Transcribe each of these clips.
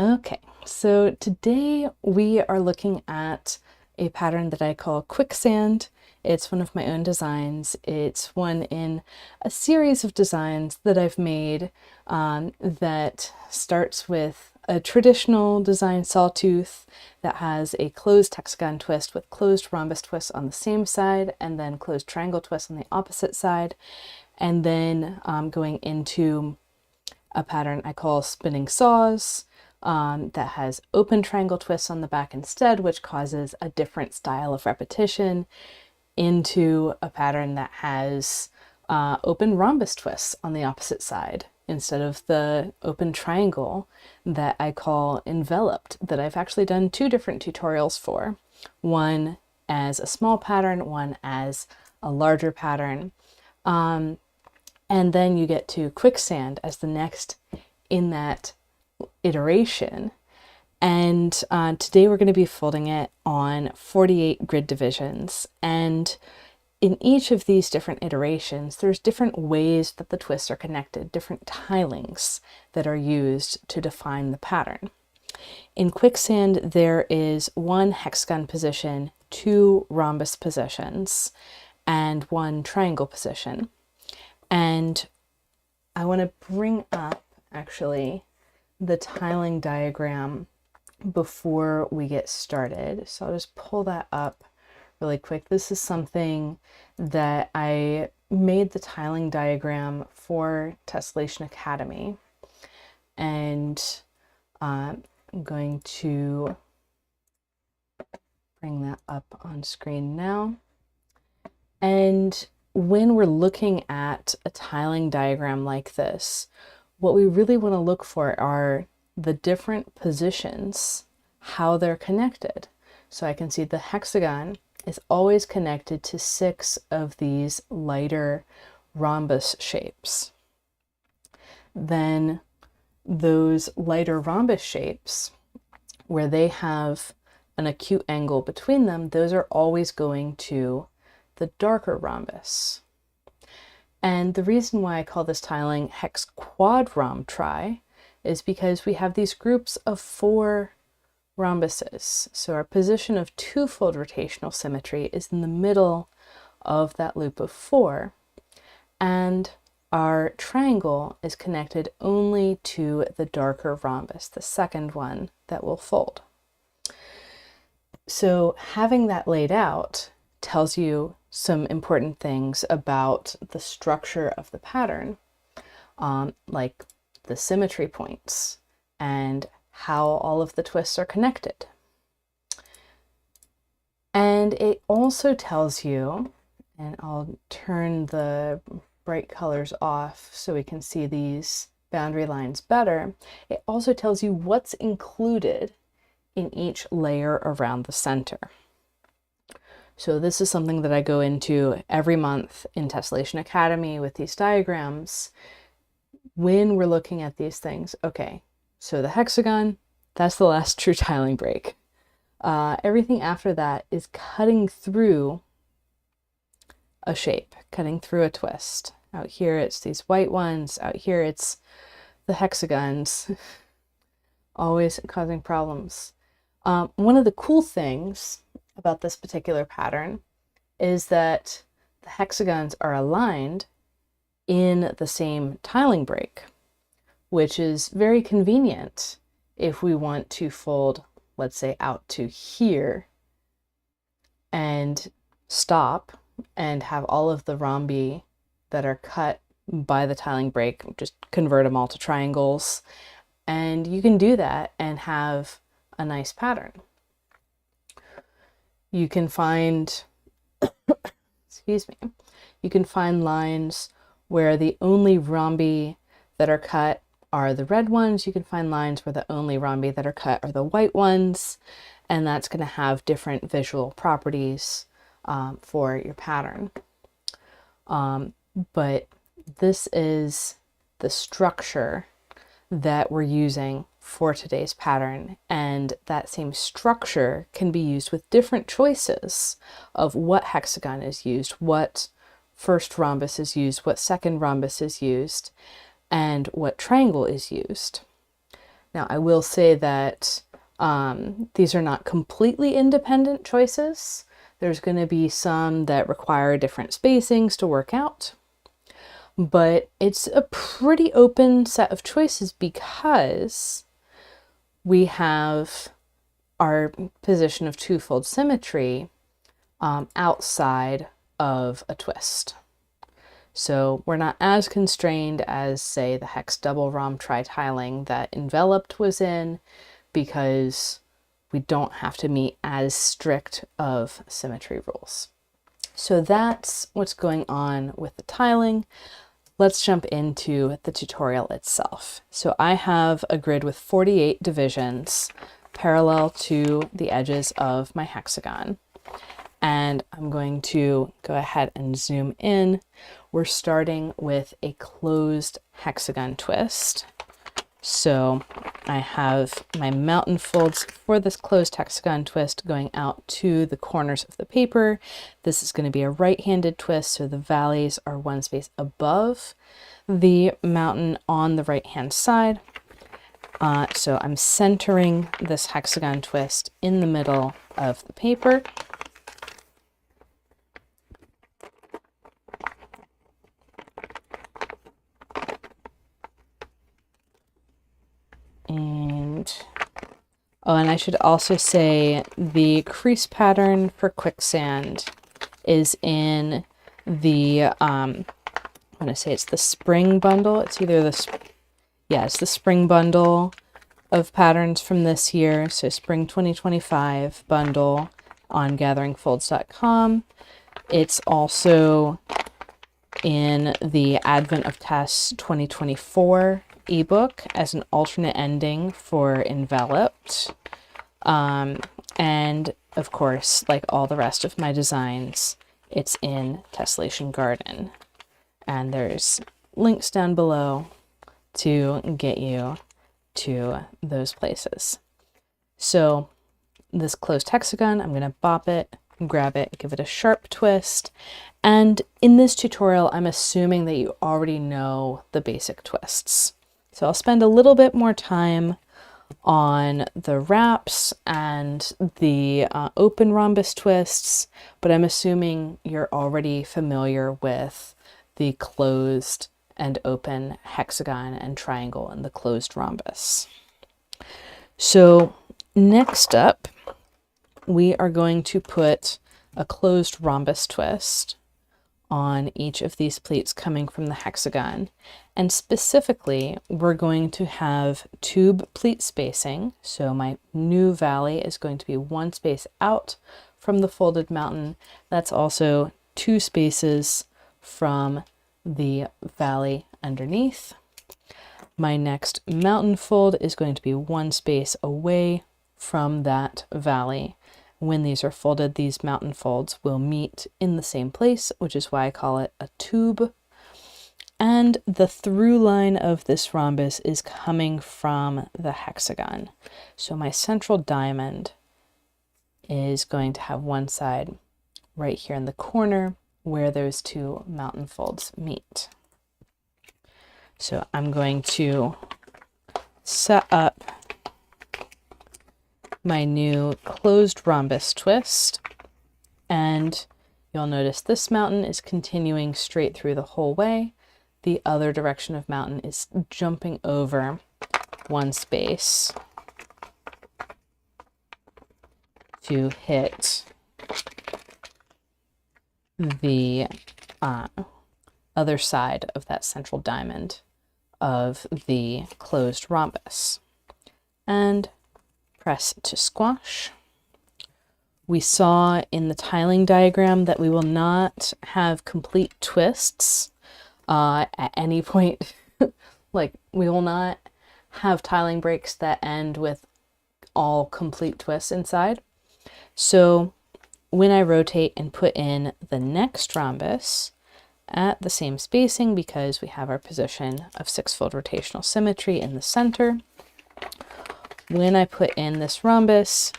Okay, so today we are looking at a pattern that I call Quicksand. It's one of my own designs. It's one in a series of designs that I've made that starts with a traditional design sawtooth that has a closed hexagon twist with closed rhombus twists on the same side and then closed triangle twists on the opposite side, and then going into a pattern I call spinning saws that has open triangle twists on the back instead, which causes a different style of repetition, into a pattern that has open rhombus twists on the opposite side instead of the open triangle that I call enveloped, that I've actually done two different tutorials for. One as a small pattern, one as a larger pattern. And then you get to Quicksand as the next in that iteration. And today we're going to be folding it on 48 grid divisions. And in each of these different iterations, there's different ways that the twists are connected, different tilings that are used to define the pattern. In Quicksand, there is one hexagon position, two rhombus positions, and one triangle position. And I want to bring up actually the tiling diagram before we get started. So I'll just pull that up really quick. This is something that I made the tiling diagram for Tessellation Academy. And I'm going to bring that up on screen now. And when we're looking at a tiling diagram like this, what we really want to look for are the different positions, how they're connected. So I can see the hexagon is always connected to 6 of these lighter rhombus shapes. Then those lighter rhombus shapes, where they have an acute angle between them, those are always going to the darker rhombus. And the reason why I call this tiling hex quad rhomb tri is because we have these groups of 4 rhombuses. So our position of twofold rotational symmetry is in the middle of that loop of 4. And our triangle is connected only to the darker rhombus, the second one that will fold. So having that laid out tells you some important things about the structure of the pattern, like the symmetry points and how all of the twists are connected. And it also tells you, and I'll turn the bright colors off so we can see these boundary lines better, it also tells you what's included in each layer around the center. So this is something that I go into every month in Tessellation Academy with these diagrams. When we're looking at these things, okay, so the hexagon, that's the last true tiling break. Everything after that is cutting through a shape, cutting through a twist. Out here it's these white ones, out here it's the hexagons, always causing problems. One of the cool things about this particular pattern is that the hexagons are aligned in the same tiling break, which is very convenient if we want to fold, let's say, out to here and stop and have all of the rhombi that are cut by the tiling break, just convert them all to triangles. And you can do that and have a nice pattern. You can find, excuse me, you can find lines where the only rhombi that are cut are the red ones. You can find lines where the only rhombi that are cut are the white ones, and that's going to have different visual properties for your pattern. But this is the structure that we're using for today's pattern, and that same structure can be used with different choices of what hexagon is used, what first rhombus is used, what second rhombus is used, and what triangle is used. Now, I will say that these are not completely independent choices. There's going to be some that require different spacings to work out, but it's a pretty open set of choices because we have our position of twofold symmetry outside of a twist. So we're not as constrained as, say, the hex double rhomb tri-tiling that enveloped was in, because we don't have to meet as strict of symmetry rules. So that's what's going on with the tiling. Let's jump into the tutorial itself. So I have a grid with 48 divisions parallel to the edges of my hexagon. And I'm going to go ahead and zoom in. We're starting with a closed hexagon twist. So I have my mountain folds for this closed hexagon twist going out to the corners of the paper. This is going to be a right-handed twist, so the valleys are one space above the mountain on the right-hand side. So I'm centering this hexagon twist in the middle of the paper. And I should also say the crease pattern for Quicksand is in the, I'm going to say it's the spring bundle. It's either it's the spring bundle of patterns from this year. So spring 2025 bundle on gatheringfolds.com. It's also in the Advent of Tess 2024 ebook as an alternate ending for enveloped. And of course, like all the rest of my designs, it's in Tessellation Garden. And there's links down below to get you to those places. So this closed hexagon, I'm going to bop it, grab it, give it a sharp twist. And in this tutorial, I'm assuming that you already know the basic twists. So I'll spend a little bit more time on the wraps and the open rhombus twists, but I'm assuming you're already familiar with the closed and open hexagon and triangle and the closed rhombus. So next up, we are going to put a closed rhombus twist on each of these pleats coming from the hexagon. And specifically, we're going to have tube pleat spacing. So my new valley is going to be one space out from the folded mountain. That's also 2 spaces from the valley underneath. My next mountain fold is going to be 1 space away from that valley. When these are folded, these mountain folds will meet in the same place, which is why I call it a tube. And the through line of this rhombus is coming from the hexagon. So my central diamond is going to have one side right here in the corner where those 2 mountain folds meet. So I'm going to set up my new closed rhombus twist, and you'll notice this mountain is continuing straight through the whole way. The other direction of mountain is jumping over 1 space to hit the other side of that central diamond of the closed rhombus. And press to squash. We saw in the tiling diagram that we will not have complete twists at any point. Like, we will not have tiling breaks that end with all complete twists inside. So when I rotate and put in the next rhombus at the same spacing, because we have our position of 6-fold rotational symmetry in the center, when I put in this rhombus,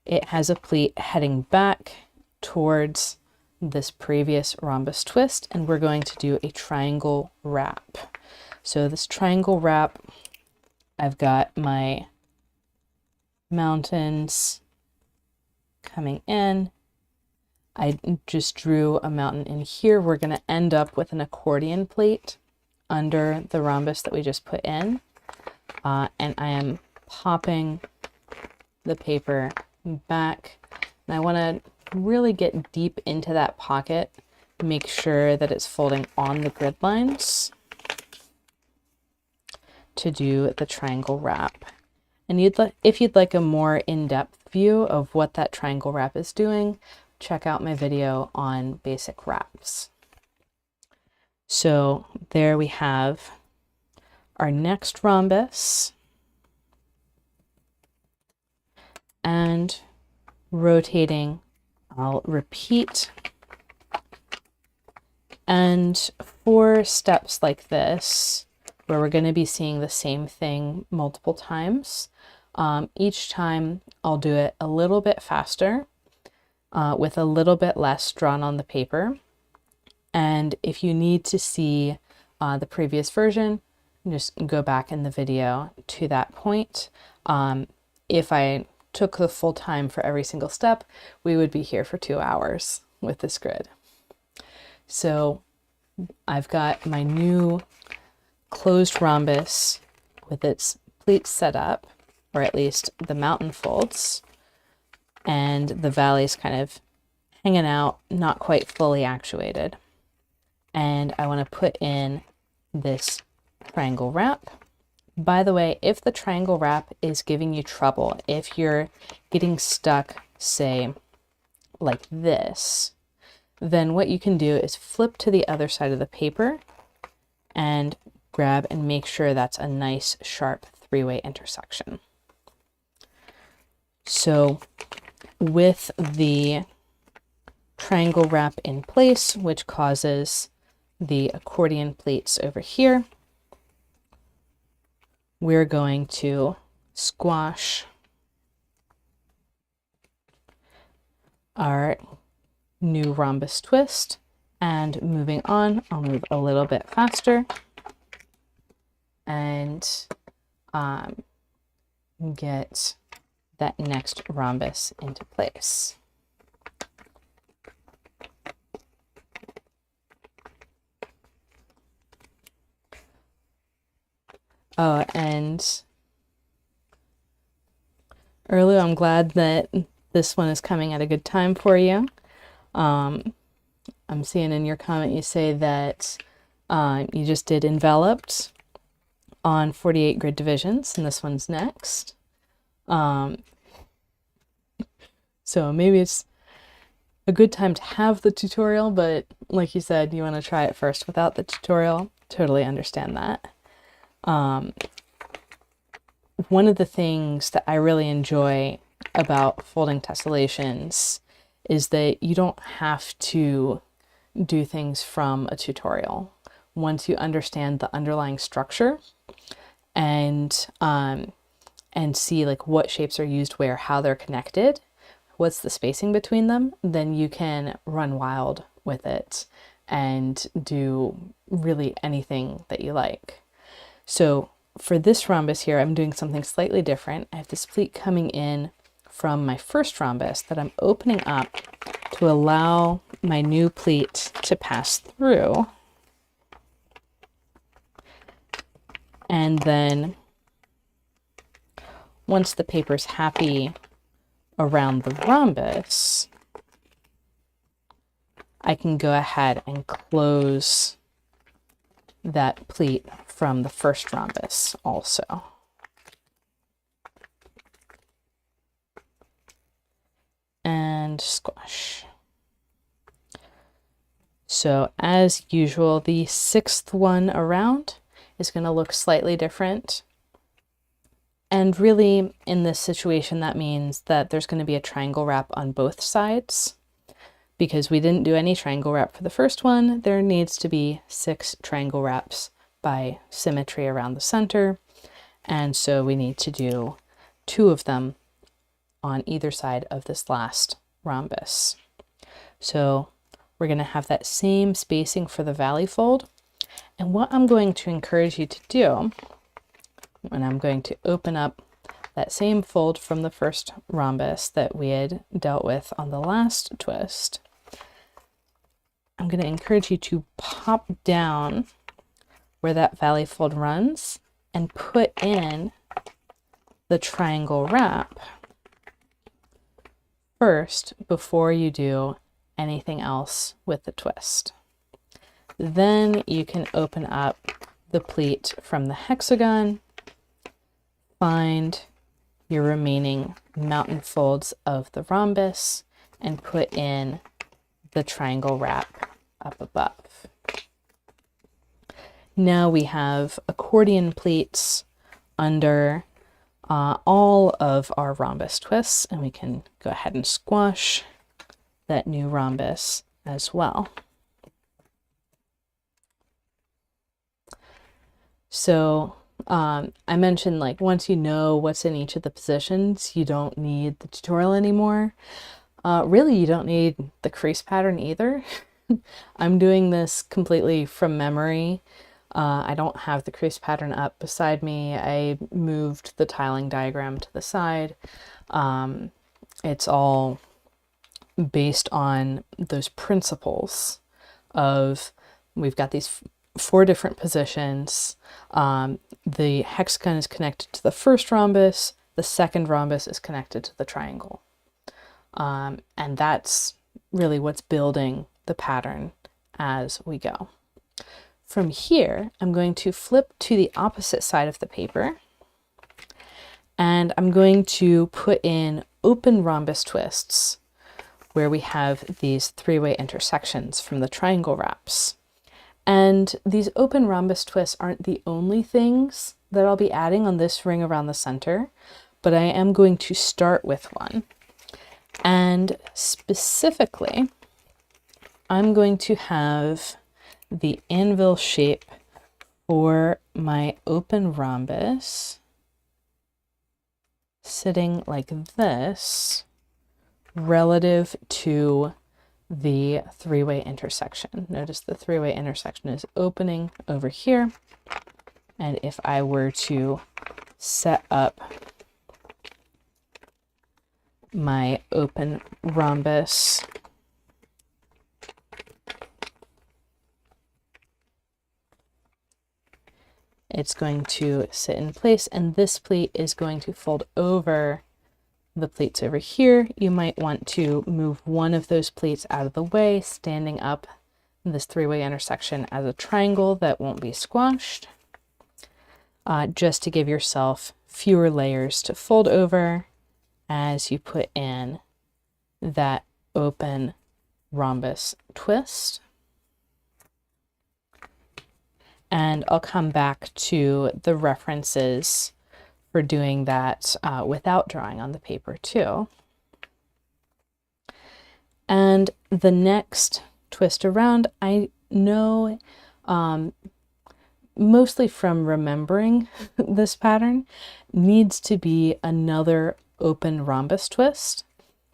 it has a pleat heading back towards this previous rhombus twist, and we're going to do a triangle wrap. So this triangle wrap, I've got my mountains coming in. I just drew a mountain in here. We're going to end up with an accordion plate under the rhombus that we just put in. And I am popping the paper back. And I want to really get deep into that pocket, make sure that it's folding on the grid lines to do the triangle wrap. And if you'd like a more in-depth view of what that triangle wrap is doing, check out my video on basic wraps. So there we have our next rhombus, and rotating, I'll repeat. And for steps like this, where we're going to be seeing the same thing multiple times, each time I'll do it a little bit faster, with a little bit less drawn on the paper. And if you need to see the previous version, just go back in the video to that point. If I took the full time for every single step, we would be here for 2 hours with this grid. So I've got my new closed rhombus with its pleats set up, or at least the mountain folds, and the valleys kind of hanging out, not quite fully actuated. And I want to put in this triangle wrap. By the way, if the triangle wrap is giving you trouble, if you're getting stuck, say, like this, then what you can do is flip to the other side of the paper and grab and make sure that's a nice, sharp three-way intersection. So with the triangle wrap in place, which causes the accordion plates over here, we're going to squash our new rhombus twist. And moving on, I'll move a little bit faster and get that next rhombus into place. Oh, and earlier, I'm glad that this one is coming at a good time for you. I'm seeing in your comment you say that you just did enveloped on 48 grid divisions, and this one's next. So maybe it's a good time to have the tutorial, but like you said, you want to try it first without the tutorial. Totally understand that. One of the things that I really enjoy about folding tessellations is that you don't have to do things from a tutorial. Once you understand the underlying structure and see like what shapes are used where, how they're connected, what's the spacing between them, then you can run wild with it and do really anything that you like. So for this rhombus here, I'm doing something slightly different. I have this pleat coming in from my first rhombus that I'm opening up to allow my new pleat to pass through. And then once the paper's happy around the rhombus, I can go ahead and close that pleat from the first rhombus also. And squash. So as usual, the sixth one around is going to look slightly different. And really, in this situation, that means that there's going to be a triangle wrap on both sides. Because we didn't do any triangle wrap for the first one, there needs to be 6 triangle wraps by symmetry around the center. And so we need to do 2 of them on either side of this last rhombus. So we're going to have that same spacing for the valley fold. And what I'm going to encourage you to do and I'm going to open up that same fold from the first rhombus that we had dealt with on the last twist. I'm going to encourage you to pop down where that valley fold runs and put in the triangle wrap first before you do anything else with the twist. Then you can open up the pleat from the hexagon, find your remaining mountain folds of the rhombus, and put in the triangle wrap up above. Now we have accordion pleats under all of our rhombus twists, and we can go ahead and squash that new rhombus as well. So I mentioned, like, once you know what's in each of the positions, you don't need the tutorial anymore. Really, you don't need the crease pattern either. I'm doing this completely from memory. I don't have the crease pattern up beside me. I moved the tiling diagram to the side. It's all based on those principles of, we've got these 4 different positions. The hexagon is connected to the first rhombus. The second rhombus is connected to the triangle. And that's really what's building the pattern as we go. From here, I'm going to flip to the opposite side of the paper, and I'm going to put in open rhombus twists where we have these 3-way intersections from the triangle wraps. And these open rhombus twists aren't the only things that I'll be adding on this ring around the center, but I am going to start with one. And specifically, I'm going to have the anvil shape for my open rhombus sitting like this relative to the 3-way intersection. Notice the 3-way intersection is opening over here. And if I were to set up my open rhombus it's going to sit in place, and this pleat is going to fold over the pleats over here. You might want to move one of those pleats out of the way, standing up this 3-way intersection as a triangle that won't be squashed, just to give yourself fewer layers to fold over as you put in that open rhombus twist. And I'll come back to the references for doing that without drawing on the paper too. And the next twist around, I know mostly from remembering this pattern, needs to be another open rhombus twist,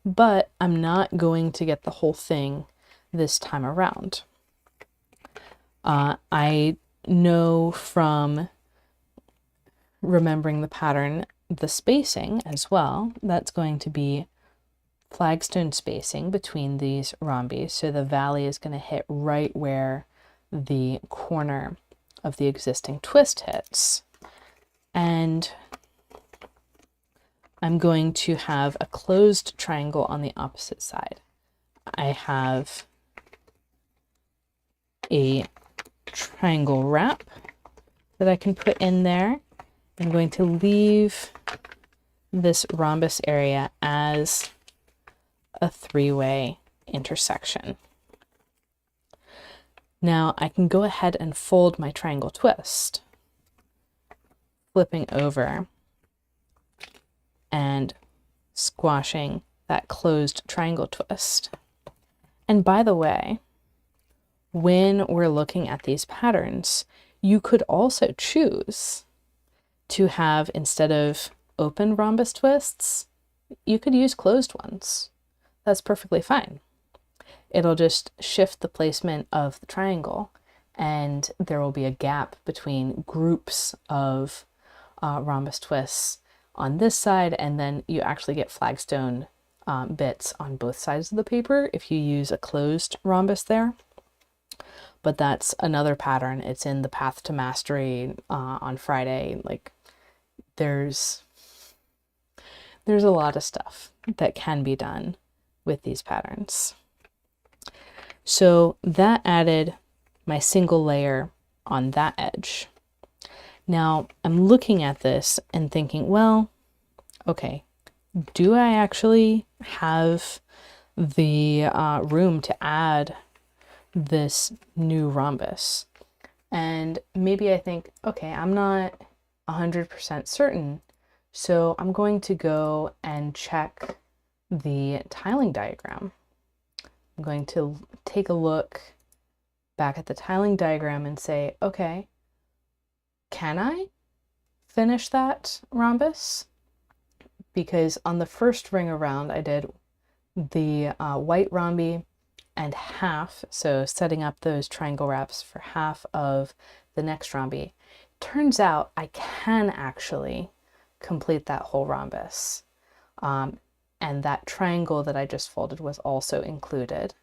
but I'm not going to get the whole thing this time around. I know from remembering the pattern, the spacing as well, that's going to be flagstone spacing between these rhombi. So the valley is going to hit right where the corner of the existing twist hits. And I'm going to have a closed triangle on the opposite side. I have a triangle wrap that I can put in there. I'm going to leave this rhombus area as a 3-way intersection. Now I can go ahead and fold my triangle twist, flipping over and squashing that closed triangle twist. And by the way, when we're looking at these patterns, you could also choose to have, instead of open rhombus twists, you could use closed ones. That's perfectly fine. It'll just shift the placement of the triangle, and there will be a gap between groups of rhombus twists on this side, and then you actually get flagstone bits on both sides of the paper if you use a closed rhombus there. But that's another pattern. It's in the Path to Mastery on Friday. Like there's a lot of stuff that can be done with these patterns. So that added my single layer on that edge. Now I'm looking at this and thinking, well, okay, do I actually have the room to add this new rhombus? And maybe I think, okay, I'm not 100% certain, so I'm going to go and check the tiling diagram. I'm going to take a look back at the tiling diagram and say, okay, can I finish that rhombus? Because on the first ring around, I did the white rhombi and half, so setting up those triangle wraps for half of the next rhombi. Turns out I can actually complete that whole rhombus. And that triangle that I just folded was also included.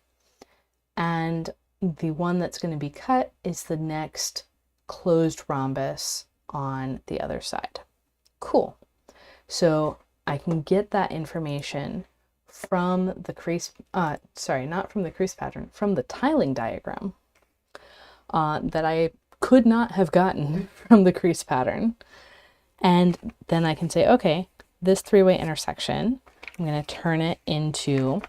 And the one that's going to be cut is the next closed rhombus on the other side. Cool. So I can get that information from the crease, sorry, not from the crease pattern, from the tiling diagram that I could not have gotten from the crease pattern. And then I can say, okay, this three-way intersection, I'm going to turn it into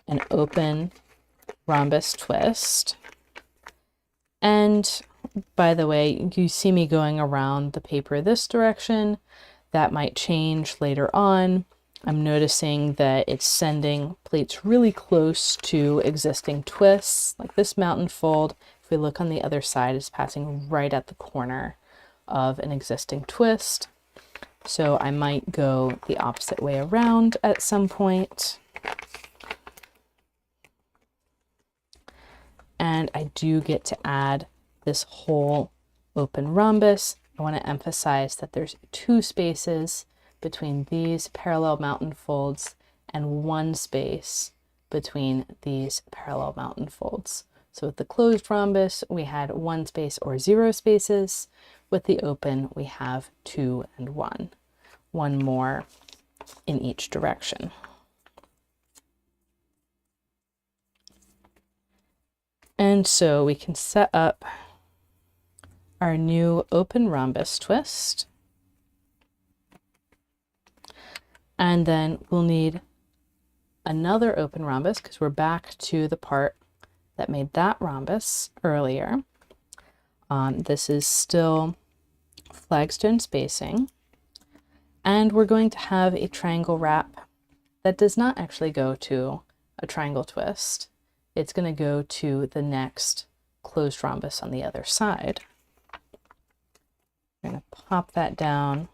an open rhombus twist. And by the way, you see me going around the paper this direction. That might change later on. I'm noticing that it's sending pleats really close to existing twists, like this mountain fold. If we look on the other side, it's passing right at the corner of an existing twist. So I might go the opposite way around at some point. And I do get to add this whole open rhombus. I want to emphasize that there's 2 spaces between these parallel mountain folds and 1 space between these parallel mountain folds. So with the closed rhombus, we had 1 space or 0 spaces. With the open, we have 2 and 1. 1 more in each direction. And so we can set up our new open rhombus twist. And then we'll need another open rhombus because we're back to the part that made that rhombus earlier. This is still flagstone spacing. And we're going to have a triangle wrap that does not actually go to a triangle twist. It's going to go to the next closed rhombus on the other side. We're going to pop that down.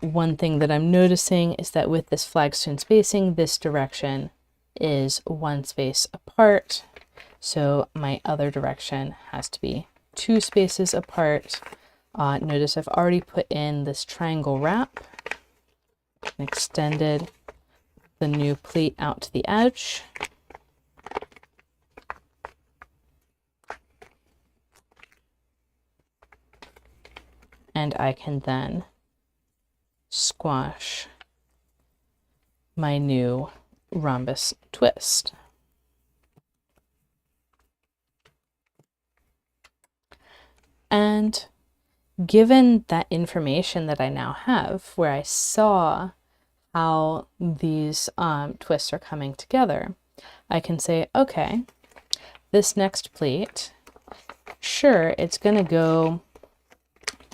One thing that I'm noticing is that with this flagstone spacing, this direction is 1 space apart. So my other direction has to be 2 spaces apart. Notice I've already put in this triangle wrap and extended the new pleat out to the edge. And I can then squash my new rhombus twist. And given that information that I now have, where I saw how these twists are coming together, I can say, okay, this next pleat, sure, it's going to go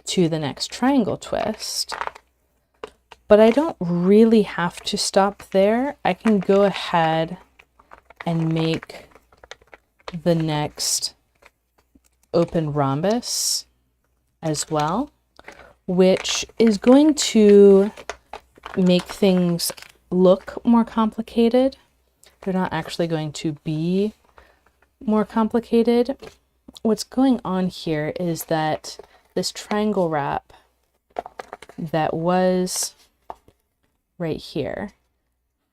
to the next triangle twist, but I don't really have to stop there. I can go ahead and make the next open rhombus as well, which is going to make things look more complicated. They're not actually going to be more complicated. What's going on here is that this triangle wrap that was right here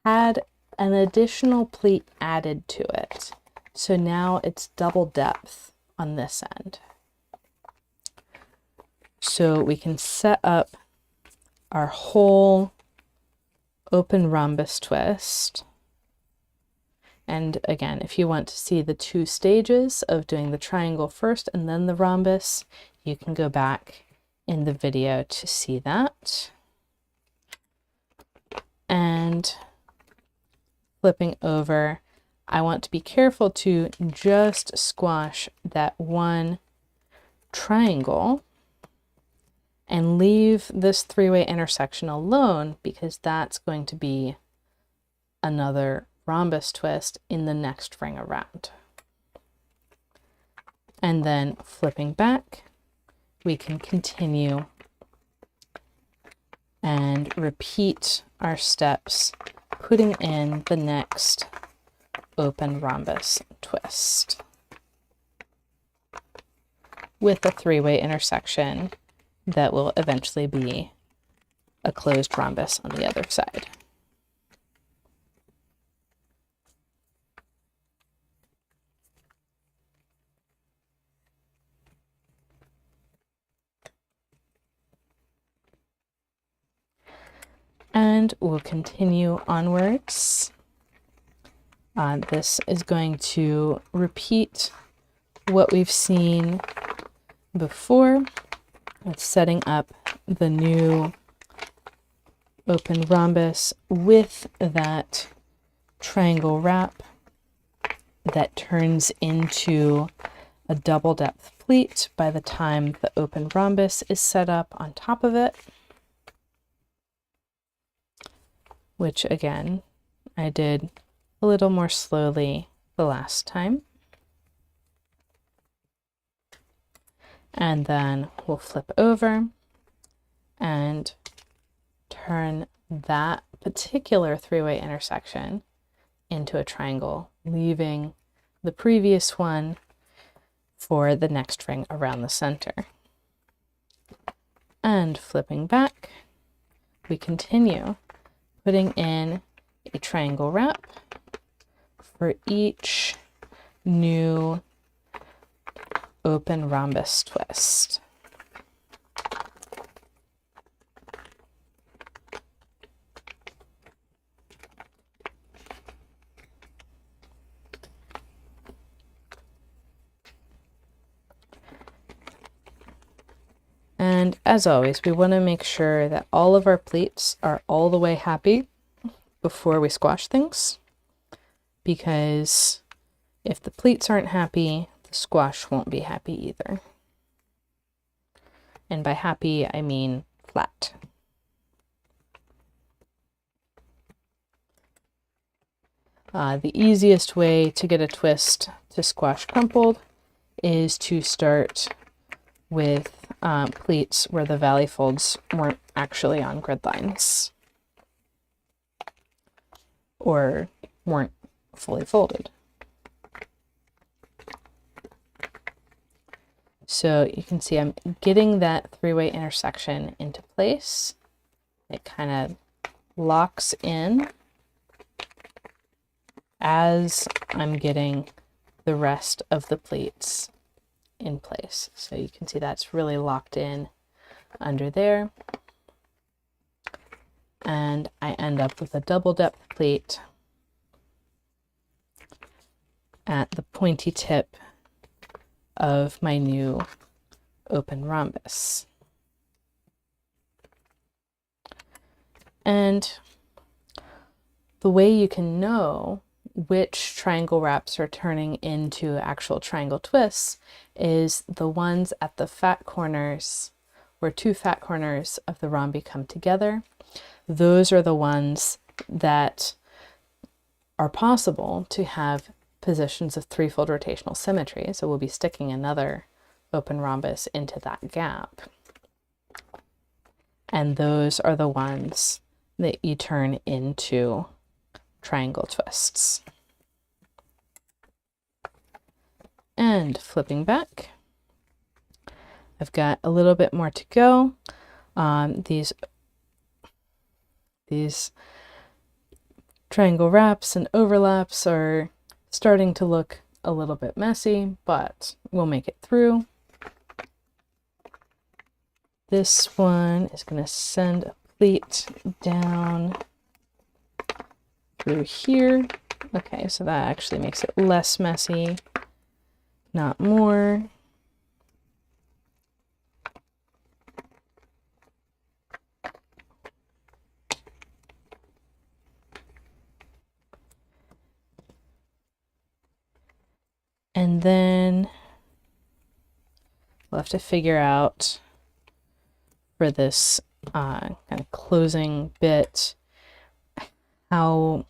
had an additional pleat added to it. So now it's double depth on this end. So we can set up our whole open rhombus twist. And again, if you want to see the two stages of doing the triangle first and then the rhombus, you can go back in the video to see that. And flipping over, I want to be careful to just squash that one triangle and leave this three-way intersection alone, because that's going to be another rhombus twist in the next ring around. And then flipping back, we can continue and repeat our steps, putting in the next open rhombus twist with a three-way intersection that will eventually be a closed rhombus on the other side. And we'll continue onwards. This is going to repeat what we've seen before. It's setting up the new open rhombus with that triangle wrap that turns into a double depth pleat by the time the open rhombus is set up on top of it, which again, I did a little more slowly the last time. And then we'll flip over and turn that particular three-way intersection into a triangle, leaving the previous one for the next ring around the center. And flipping back, we continue putting in a triangle wrap for each new open rhombus twist. And as always, we want to make sure that all of our pleats are all the way happy before we squash things, because if the pleats aren't happy, the squash won't be happy either. And by happy, I mean flat. The easiest way to get a twist to squash crumpled is to start with pleats where the valley folds weren't actually on grid lines or weren't fully folded. So you can see I'm getting that three-way intersection into place. It kind of locks in as I'm getting the rest of the pleats in place. So you can see that's really locked in under there. And I end up with a double depth pleat at the pointy tip of my new open rhombus. And the way you can know which triangle wraps are turning into actual triangle twists is the ones at the fat corners, where two fat corners of the rhombi come together. Those are the ones that are possible to have positions of threefold rotational symmetry. So we'll be sticking another open rhombus into that gap. And those are the ones that you turn into triangle twists. and flipping back. I've got a little bit more to go. These triangle wraps and overlaps are starting to look a little bit messy, but we'll make it through. This one is going to send a pleat down through here. Okay, so that actually makes it less messy, not more. And then we'll have to figure out for this kind of closing bit how,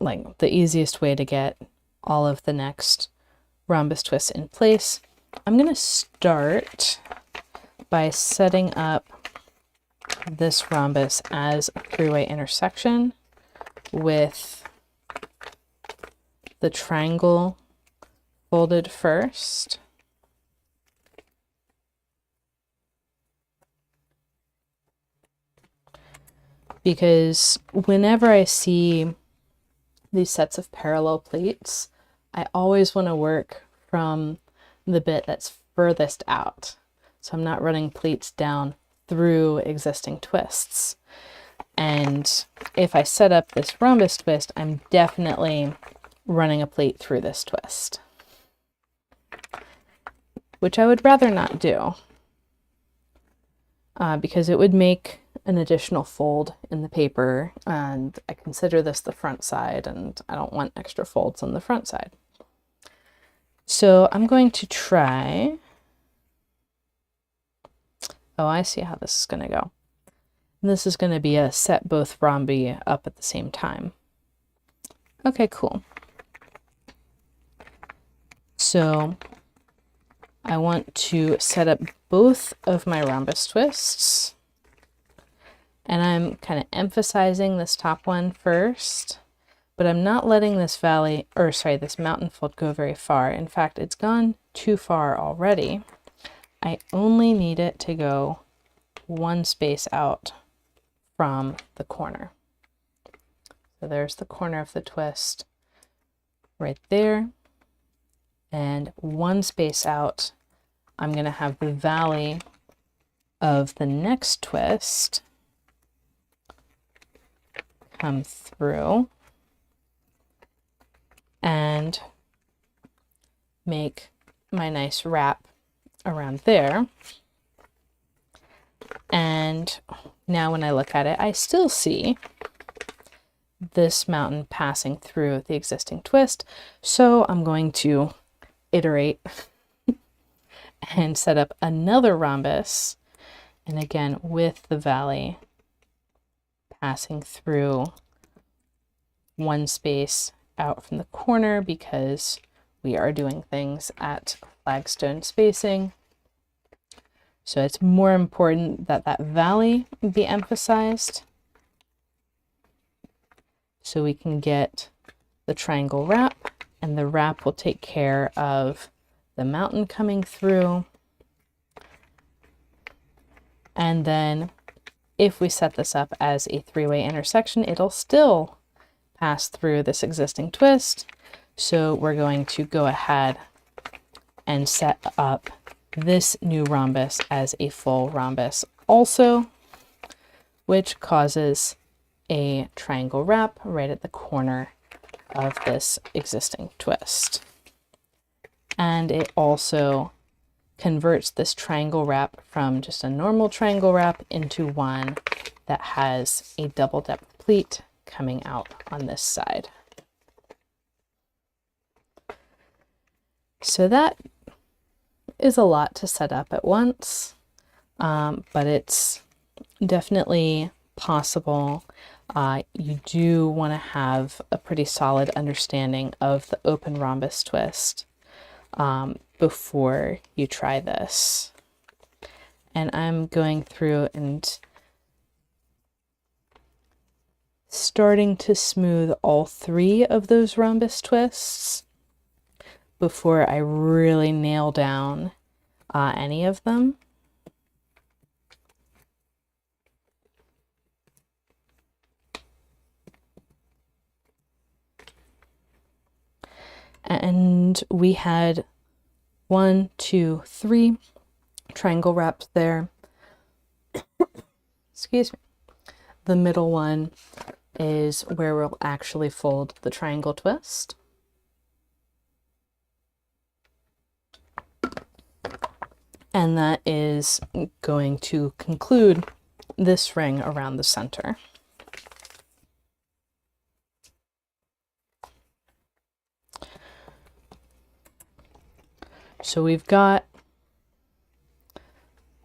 like, the easiest way to get all of the next rhombus twists in place. I'm going to start by setting up this rhombus as a three-way intersection with the triangle folded first. Because whenever I see these sets of parallel pleats, I always want to work from the bit that's furthest out. So I'm not running pleats down through existing twists. And if I set up this rhombus twist, I'm definitely running a pleat through this twist, which I would rather not do because it would make an additional fold in the paper, and I consider this the front side and I don't want extra folds on the front side. So I'm going to try, oh, I see how this is going to go. And this is going to be a set both rhombi up at the same time. Okay, cool. So I want to set up both of my rhombus twists, and I'm kind of emphasizing this top one first, but I'm not letting this this mountain fold go very far. In fact, it's gone too far already. I only need it to go one space out from the corner. So there's the corner of the twist right there. And one space out, I'm going to have the valley of the next twist come through and make my nice wrap around there. And now when I look at it, I still see this mountain passing through the existing twist. So I'm going to iterate and set up another rhombus, and again with the valley passing through one space out from the corner, because we are doing things at flagstone spacing. So it's more important that that valley be emphasized so we can get the triangle wrap, and the wrap will take care of the mountain coming through. And then if we set this up as a three-way intersection, it'll still pass through this existing twist. So we're going to go ahead and set up this new rhombus as a full rhombus also, which causes a triangle wrap right at the corner of this existing twist. And it also converts this triangle wrap from just a normal triangle wrap into one that has a double depth pleat coming out on this side. So that is a lot to set up at once, but it's definitely possible. You do want to have a pretty solid understanding of the open rhombus twist before you try this. And I'm going through and starting to smooth all three of those rhombus twists before I really nail down any of them. And we had 1, 2, 3 triangle wraps there. Excuse me. The middle one is where we'll actually fold the triangle twist. And that is going to conclude this ring around the center. So we've got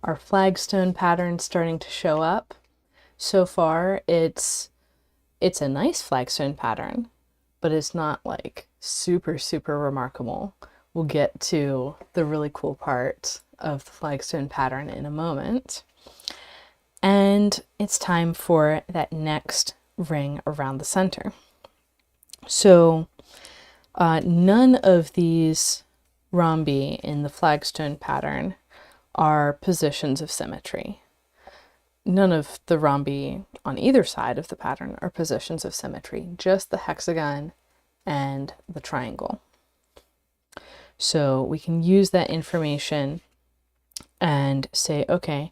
our flagstone pattern starting to show up. So far, it's a nice flagstone pattern, but it's not like super, super remarkable. We'll get to the really cool part of the flagstone pattern in a moment. And it's time for that next ring around the center. So none of these rhombi in the flagstone pattern are positions of symmetry. None of the rhombi on either side of the pattern are positions of symmetry, just the hexagon and the triangle. So we can use that information and say, okay,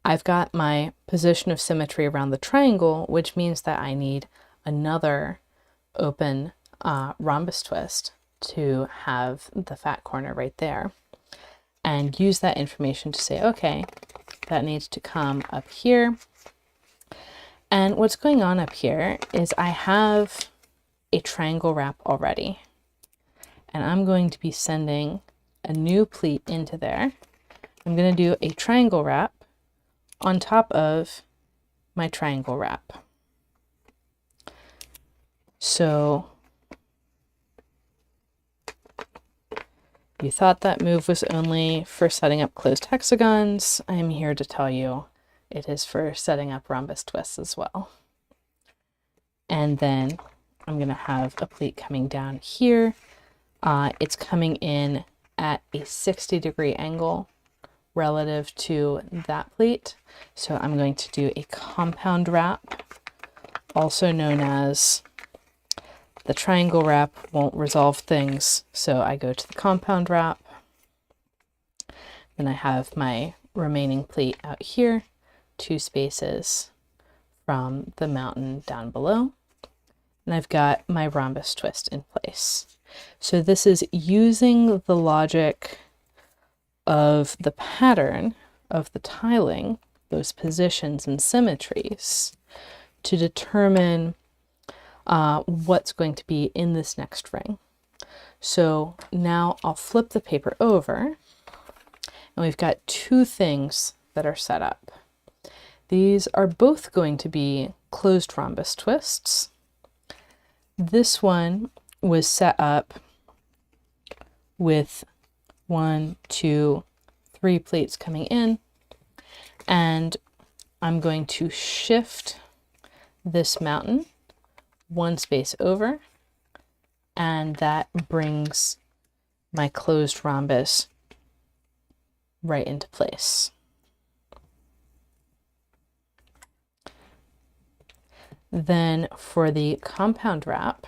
I've got my position of symmetry around the triangle, which means that I need another open rhombus twist to have the fat corner right there, and use that information to say, okay, that needs to come up here. And what's going on up here is I have a triangle wrap already, and I'm going to be sending a new pleat into there. I'm going to do a triangle wrap on top of my triangle wrap. So you thought that move was only for setting up closed hexagons. I am here to tell you it is for setting up rhombus twists as well. And then I'm going to have a pleat coming down here. It's coming in at a 60-degree angle relative to that pleat. So I'm going to do a compound wrap, also known as the triangle wrap won't resolve things, so I go to the compound wrap. Then I have my remaining pleat out here, 2 spaces from the mountain down below. And I've got my rhombus twist in place. So this is using the logic of the pattern of the tiling, those positions and symmetries, to determine what's going to be in this next ring. So now I'll flip the paper over, and we've got 2 things that are set up. These are both going to be closed rhombus twists. This one was set up with 1, 2, 3 pleats coming in, and I'm going to shift this mountain 1 space over, and that brings my closed rhombus right into place. Then for the compound wrap,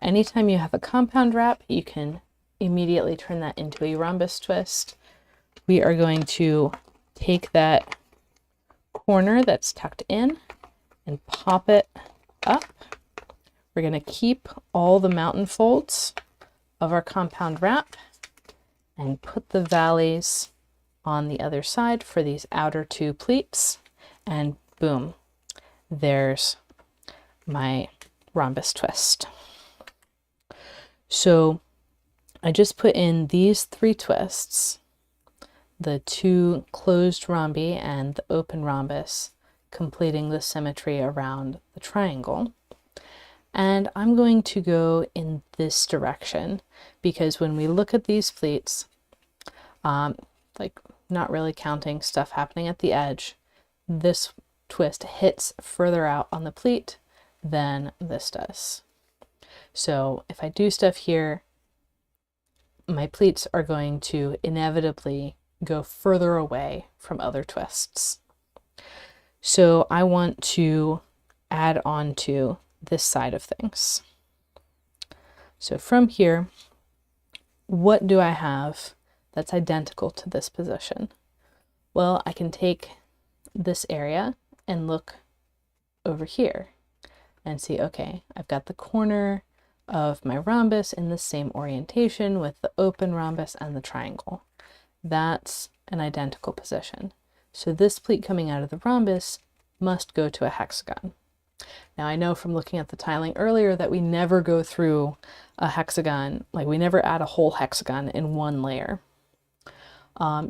anytime you have a compound wrap, you can immediately turn that into a rhombus twist. We are going to take that corner that's tucked in and pop it up. We're going to keep all the mountain folds of our compound wrap and put the valleys on the other side for these outer 2 pleats, and boom, there's my rhombus twist. So I just put in these 3 twists, the 2 closed rhombi and the open rhombus, completing the symmetry around the triangle. And I'm going to go in this direction because when we look at these pleats, like not really counting stuff happening at the edge, this twist hits further out on the pleat than this does. So if I do stuff here, my pleats are going to inevitably go further away from other twists. So I want to add on to this side of things. So from here, what do I have that's identical to this position? Well, I can take this area and look over here and see, okay, I've got the corner of my rhombus in the same orientation with the open rhombus and the triangle. That's an identical position. So this pleat coming out of the rhombus must go to a hexagon. Now I know from looking at the tiling earlier that we never go through a hexagon, like we never add a whole hexagon in one layer.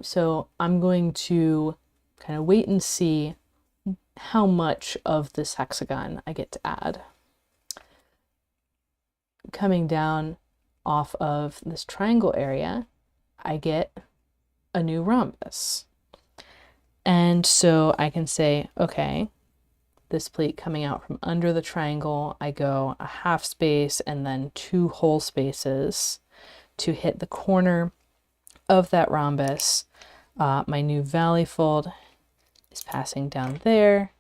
So I'm going to kind of wait and see how much of this hexagon I get to add. Coming down off of this triangle area, I get a new rhombus. And so I can say, okay, this pleat coming out from under the triangle, I go a half space and then 2 whole spaces to hit the corner of that rhombus. My new valley fold is passing down there.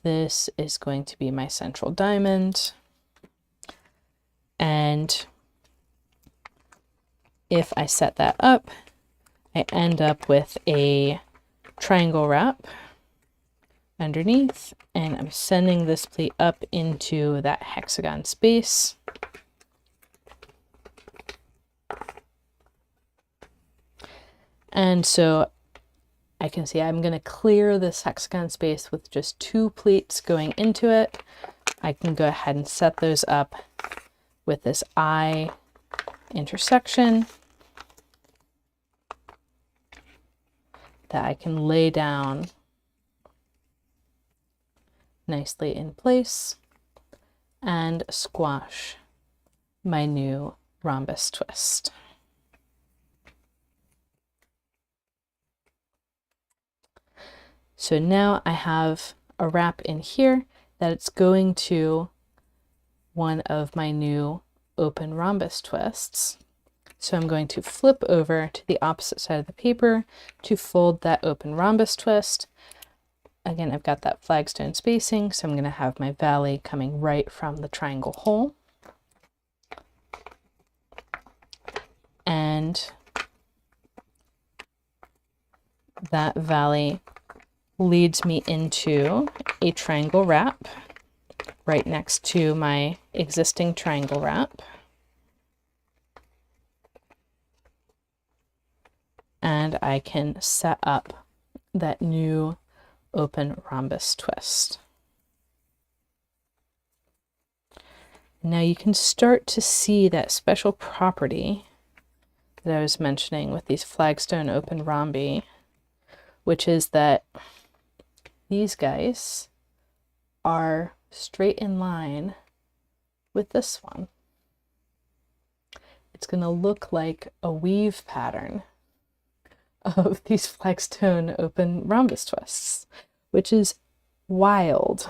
This is going to be my central diamond. And if I set that up, I end up with a triangle wrap underneath, and I'm sending this pleat up into that hexagon space. And so I can see I'm going to clear this hexagon space with just 2 pleats going into it. I can go ahead and set those up with this eye intersection that I can lay down nicely in place and squash my new rhombus twist. So now I have a wrap in here that it's going to one of my new open rhombus twists. So I'm going to flip over to the opposite side of the paper to fold that open rhombus twist. Again, I've got that flagstone spacing, so I'm going to have my valley coming right from the triangle hole. And that valley leads me into a triangle wrap right next to my existing triangle wrap. And I can set up that new open rhombus twist. Now you can start to see that special property that I was mentioning with these flagstone open rhombi, which is that these guys are straight in line with this one. It's going to look like a weave pattern of these flagstone open rhombus twists, which is wild.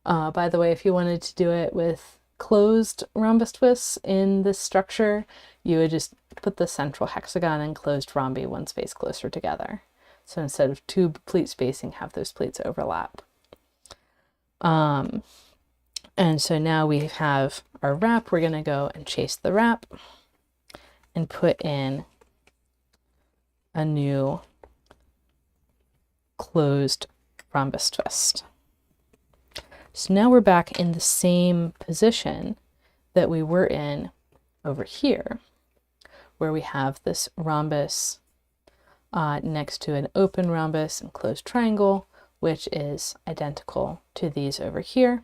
By the way, if you wanted to do it with closed rhombus twists in this structure, you would just put the central hexagon and closed rhombi 1 space closer together. So instead of 2 pleat spacing, have those pleats overlap. And so now we have our wrap. We're going to go and chase the wrap and put in a new closed rhombus twist. So now we're back in the same position that we were in over here, where we have this rhombus next to an open rhombus and closed triangle, which is identical to these over here.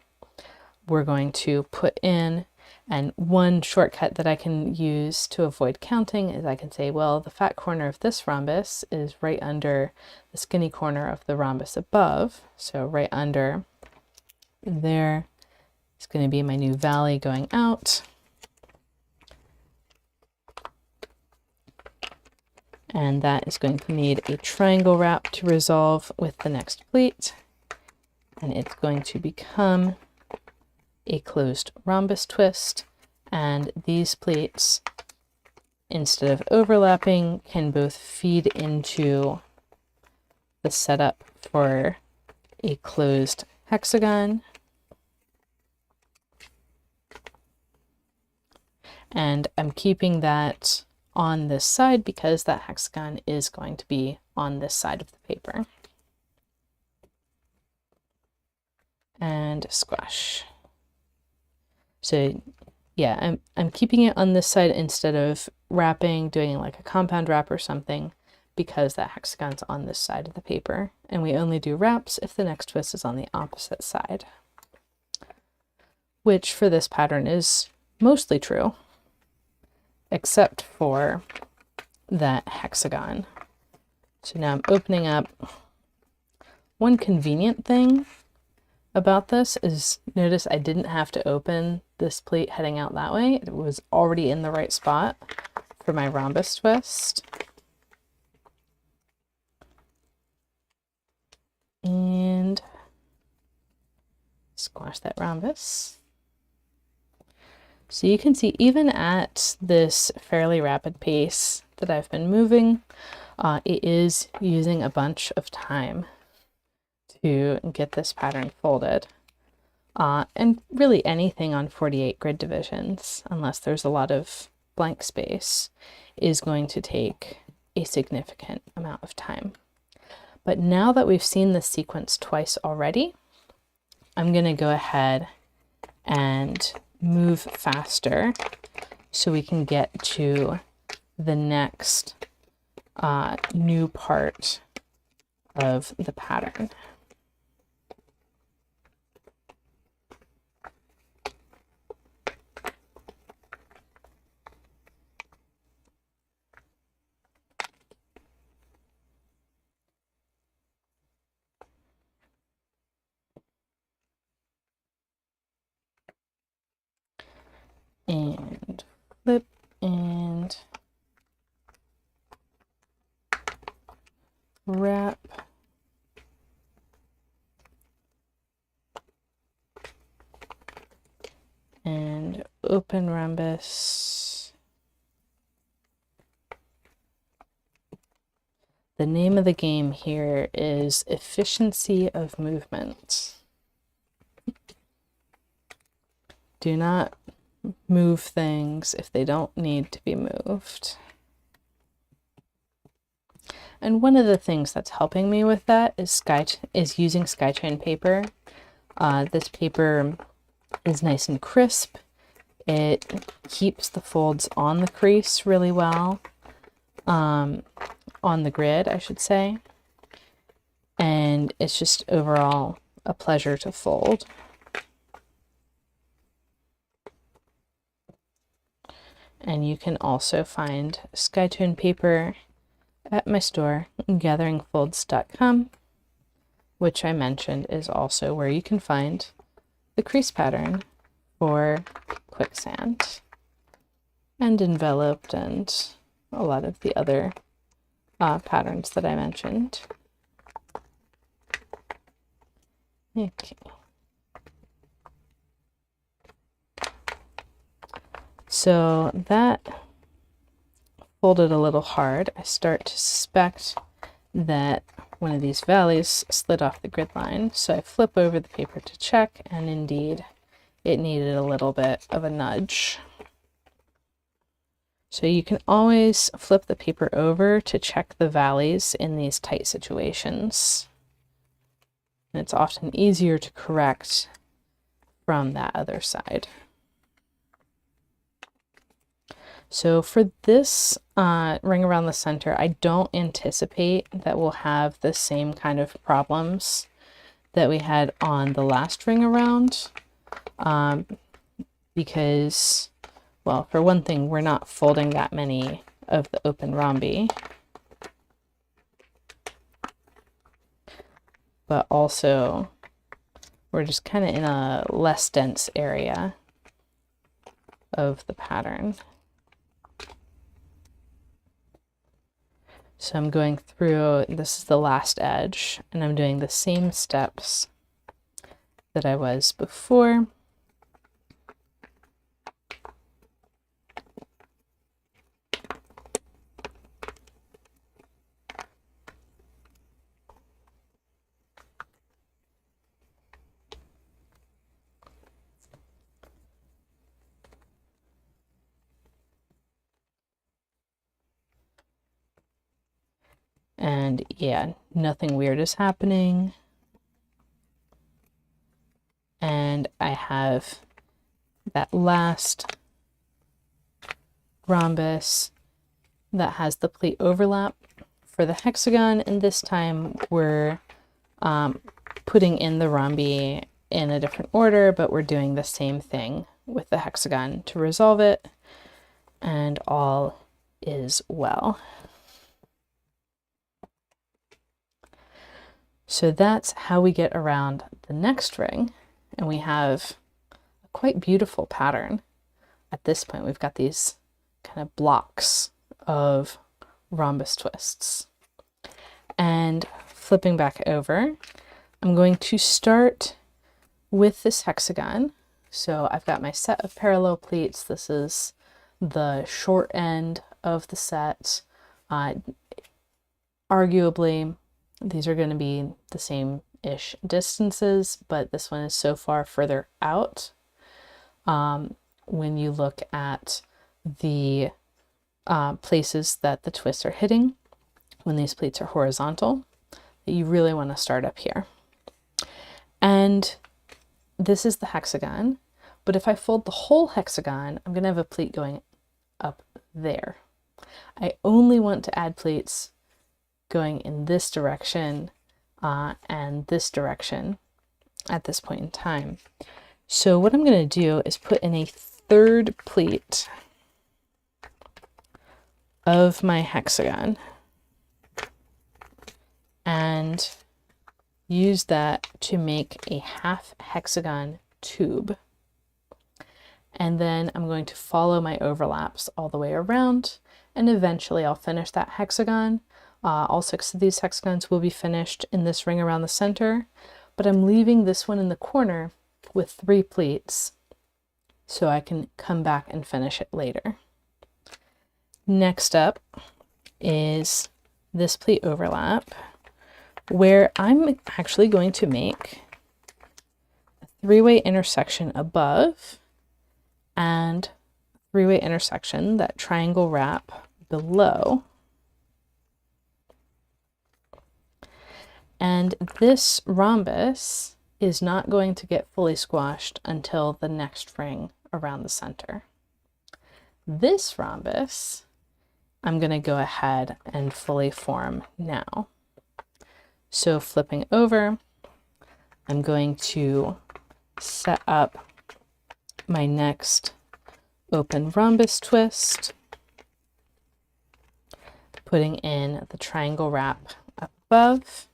We're going to put in, and one shortcut that I can use to avoid counting is I can say, well, the fat corner of this rhombus is right under the skinny corner of the rhombus above. So right under there is going to be my new valley going out. And that is going to need a triangle wrap to resolve with the next pleat. And it's going to become a closed rhombus twist. And these pleats instead of overlapping, can both feed into the setup for a closed hexagon and I'm keeping that on this side because that hexagon is going to be on this side of the paper. And squash. So yeah, I'm keeping it on this side instead of wrapping, doing like a compound wrap or something, because that hexagon's on this side of the paper, and we only do wraps if the next twist is on the opposite side, which for this pattern is mostly true, except for that hexagon. So now I'm opening up. One convenient thing about this is, notice I didn't have to open this pleat heading out that way. It was already in the right spot for my rhombus twist. And squash that rhombus. So you can see even at this fairly rapid pace that I've been moving, it is using a bunch of time to get this pattern folded. And really anything on 48 grid divisions, unless there's a lot of blank space, is going to take a significant amount of time. But now that we've seen this sequence twice already, I'm going to go ahead and move faster so we can get to the next new part of the pattern. And flip and wrap. And open rhombus. The name of the game here is efficiency of movement. Do not move things if they don't need to be moved. And one of the things that's helping me with that is using Skychain paper. This paper is nice and crisp. It keeps the folds on the crease really well, on the grid, I should say. And it's just overall a pleasure to fold. And you can also find Skychain paper at my store, gatheringfolds.com, which I mentioned is also where you can find the crease pattern for Quicksand and Enveloped and a lot of the other patterns that I mentioned. Okay. So that folded a little hard. I start to suspect that one of these valleys slid off the grid line. So I flip over the paper to check, and indeed it needed a little bit of a nudge. So you can always flip the paper over to check the valleys in these tight situations. And it's often easier to correct from that other side. So for this ring around the center, I don't anticipate that we'll have the same kind of problems that we had on the last ring around, because, well, for one thing, we're not folding that many of the open rhombi, but also we're just kind of in a less dense area of the pattern. So I'm going through, this is the last edge, and I'm doing the same steps that I was before. And yeah, nothing weird is happening. And I have that last rhombus that has the pleat overlap for the hexagon, and this time we're putting in the rhombi in a different order, but we're doing the same thing with the hexagon to resolve it, and all is well. So that's how we get around the next ring, and we have a quite beautiful pattern. At this point, we've got these kind of blocks of rhombus twists. And flipping back over, I'm going to start with this hexagon. So I've got my set of parallel pleats. This is the short end of the set. Arguably, these are going to be the same-ish distances, but this one is so far further out. When you look at the places that the twists are hitting, when these pleats are horizontal, that you really want to start up here. And this is the hexagon, but if I fold the whole hexagon, I'm going to have a pleat going up there. I only want to add pleats going in this direction and this direction at this point in time. So what I'm going to do is put in a third pleat of my hexagon and use that to make a half hexagon tube. And then I'm going to follow my overlaps all the way around, and eventually I'll finish that hexagon. All 6 of these hexagons will be finished in this ring around the center, but I'm leaving this one in the corner with 3 pleats so I can come back and finish it later. Next up is this pleat overlap, where I'm actually going to make a 3-way intersection above and 3-way intersection, that triangle wrap below. And this rhombus is not going to get fully squashed until the next ring around the center. This rhombus, I'm going to go ahead and fully form now. So flipping over, I'm going to set up my next open rhombus twist, putting in the triangle wrap above,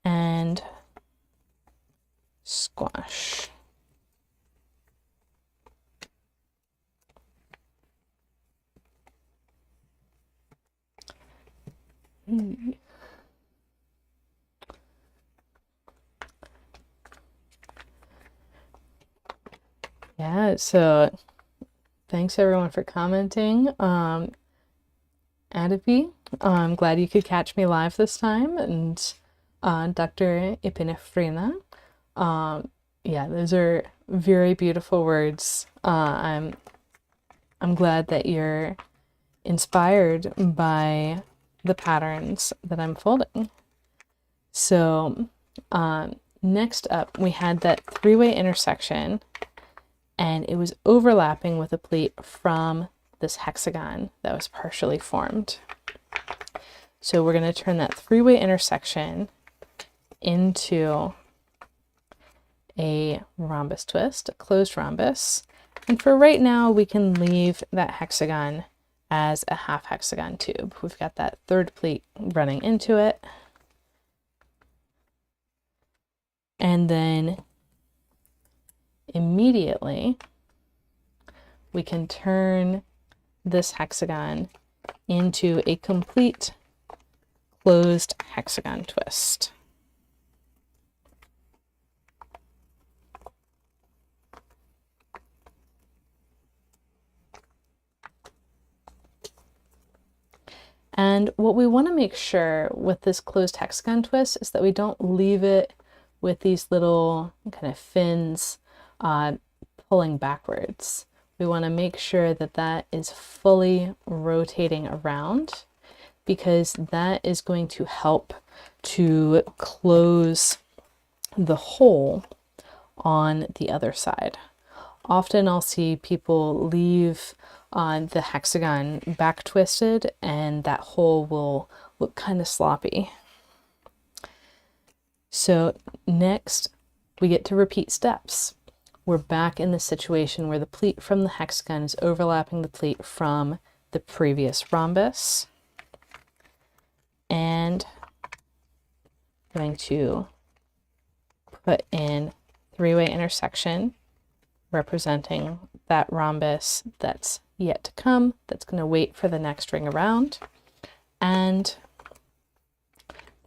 and squash. Yeah, so thanks everyone for commenting. Adapi, I'm glad you could catch me live this time, and Dr. Epinefrina. Yeah, those are very beautiful words. I'm glad that you're inspired by the patterns that I'm folding. So next up, we had that 3-way intersection, and it was overlapping with a pleat from this hexagon that was partially formed. So we're going to turn that 3-way intersection into a rhombus twist, a closed rhombus. And for right now, we can leave that hexagon as a half hexagon tube. We've got that third pleat running into it. And then immediately we can turn this hexagon into a complete closed hexagon twist. And what we want to make sure with this closed hexagon twist is that we don't leave it with these little kind of fins pulling backwards. We want to make sure that that is fully rotating around, because that is going to help to close the hole on the other side. Often I'll see people leave the hexagon back twisted and that hole will look kind of sloppy. So next we get to repeat steps. We're back in the situation where the pleat from the hexagon is overlapping the pleat from the previous rhombus. And I'm going to put in three-way intersection representing that rhombus that's yet to come, that's going to wait for the next ring around, and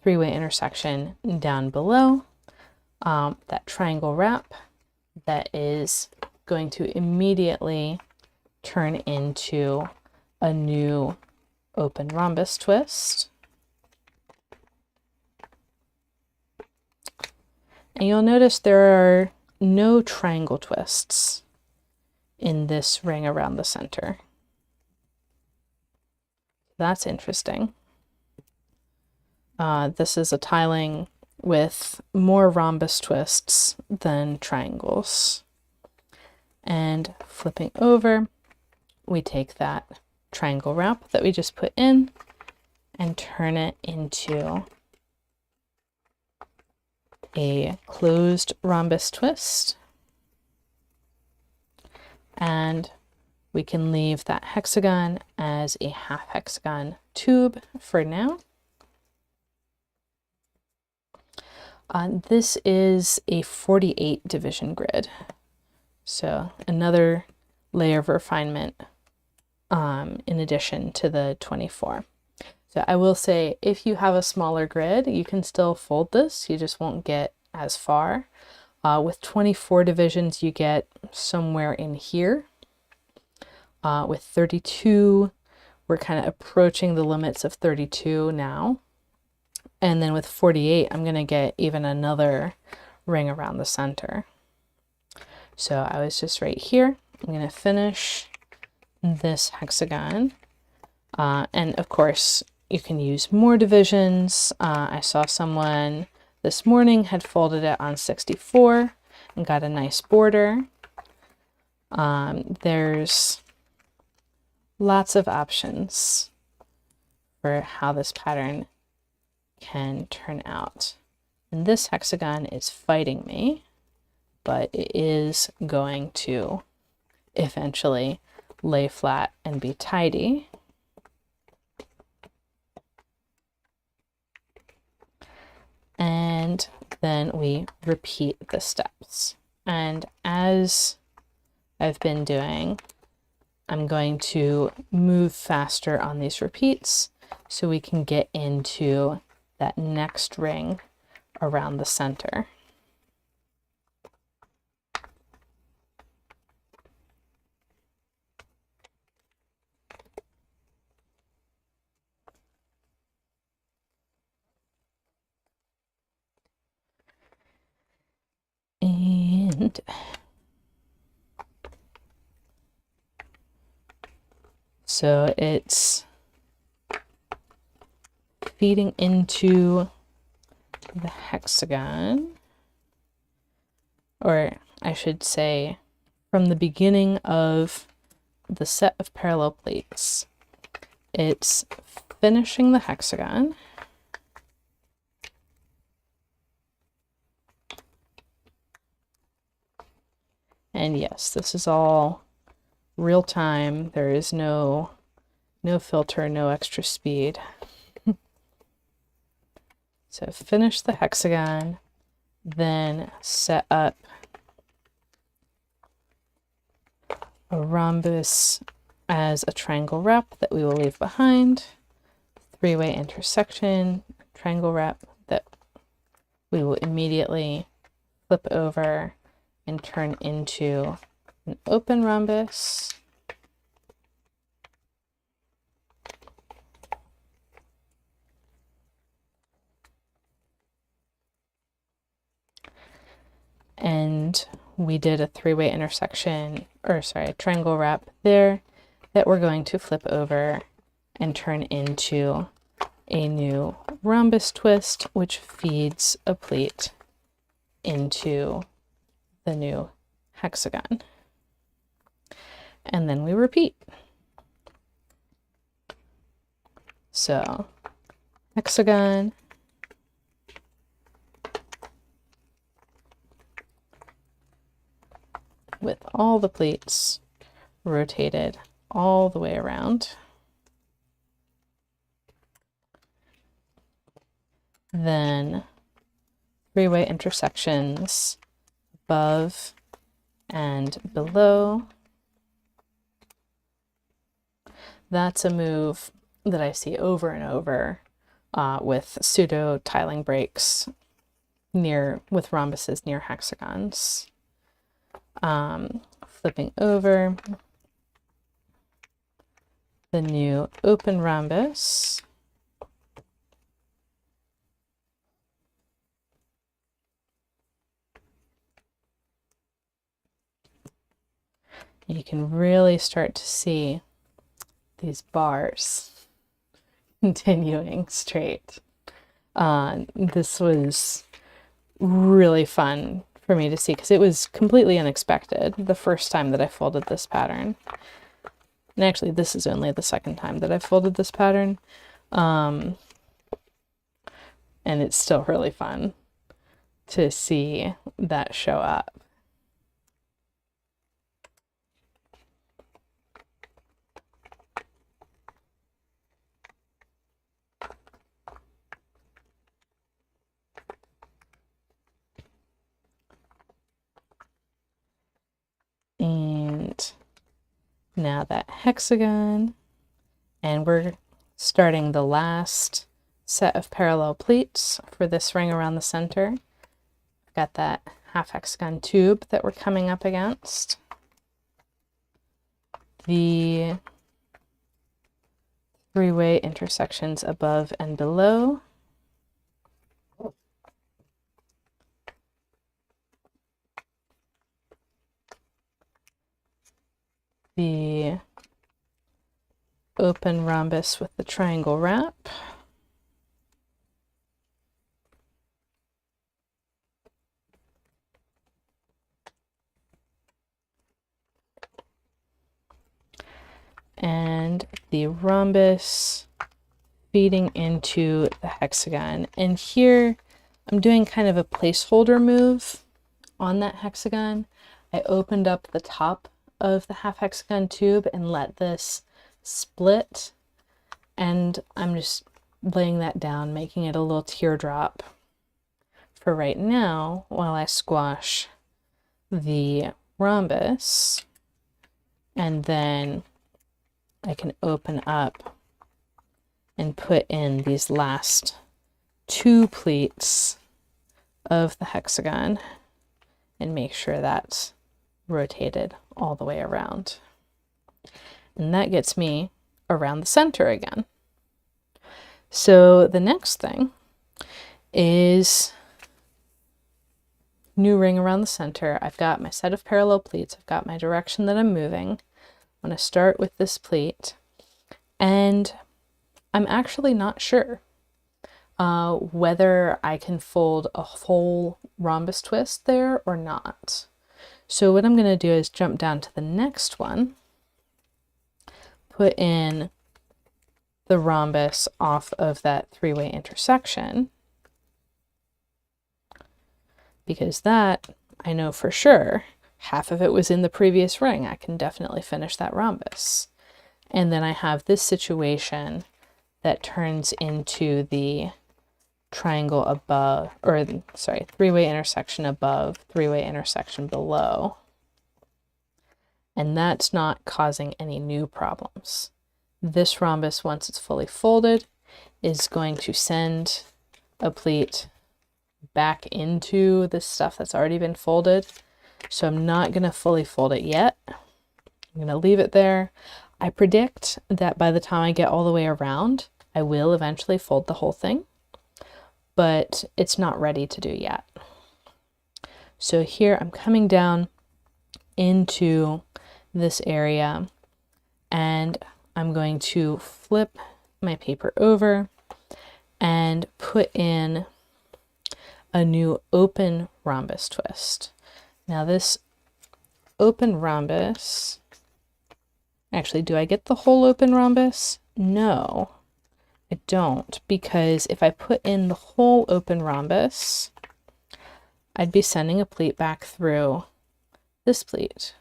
three-way intersection down below, that triangle wrap that is going to immediately turn into a new open rhombus twist. And you'll notice there are no triangle twists in this ring around the center. That's interesting. This is a tiling with more rhombus twists than triangles. And flipping over, we take that triangle wrap that we just put in and turn it into a closed rhombus twist. And we can leave that hexagon as a half hexagon tube for now. This is a 48 division grid, so another layer of refinement in addition to the 24. So I will say, if you have a smaller grid, you can still fold this, you just won't get as far. With 24 divisions, you get somewhere in here. With 32, we're kind of approaching the limits of 32 now. And then with 48, I'm going to get even another ring around the center. So I was just right here. I'm going to finish this hexagon. And of course, you can use more divisions. I saw someone this morning had folded it on 64 and got a nice border. There's lots of options for how this pattern can turn out. And this hexagon is fighting me, but it is going to eventually lay flat and be tidy. And then we repeat the steps. And as I've been doing, I'm going to move faster on these repeats so we can get into that next ring around the center. And so it's feeding into the hexagon, or I should say from the beginning of the set of parallel plates, it's finishing the hexagon, and yes, this is all real time. There is no filter, no extra speed. So finish the hexagon, then set up a rhombus as a triangle wrap that we will leave behind, three-way intersection, triangle wrap that we will immediately flip over and turn into an open rhombus. And we did a three-way intersection, or sorry, triangle wrap there that we're going to flip over and turn into a new rhombus twist, which feeds a pleat into the new hexagon. And then we repeat. So hexagon, with all the pleats rotated all the way around. Then three-way intersections above and below. That's a move that I see over and over with pseudo tiling breaks with rhombuses near hexagons. Flipping over the new open rhombus. You can really start to see these bars continuing straight. This was really fun for me to see because it was completely unexpected the first time that I folded this pattern. And actually, this is only the second time that I've folded this pattern. And it's still really fun to see that show up. And now that hexagon, and we're starting the last set of parallel pleats for this ring around the center. I've got that half hexagon tube that we're coming up against. The three-way intersections above and below. The open rhombus with the triangle wrap. And the rhombus feeding into the hexagon. And here I'm doing kind of a placeholder move on that hexagon. I opened up the top of the half hexagon tube and let this split, and I'm just laying that down, making it a little teardrop for right now while I squash the rhombus, and then I can open up and put in these last two pleats of the hexagon and make sure that's rotated all the way around. And that gets me around the center again. So the next thing is new ring around the center. I've got my set of parallel pleats. I've got my direction that I'm moving. I'm going to start with this pleat, and I'm actually not sure whether I can fold a whole rhombus twist there or not. So what I'm going to do is jump down to the next one, put in the rhombus off of that three-way intersection, because that, I know for sure, half of it was in the previous ring. I can definitely finish that rhombus. And then I have this situation that turns into the triangle above, or sorry, three-way intersection above, three-way intersection below. And that's not causing any new problems. This rhombus, once it's fully folded, is going to send a pleat back into the stuff that's already been folded. So I'm not going to fully fold it yet. I'm going to leave it there. I predict that by the time I get all the way around, I will eventually fold the whole thing, but it's not ready to do yet. So here I'm coming down into this area and I'm going to flip my paper over and put in a new open rhombus twist. Now this open rhombus, actually, do I get the whole open rhombus? No, I don't, because if I put in the whole open rhombus, I'd be sending a pleat back through this pleat,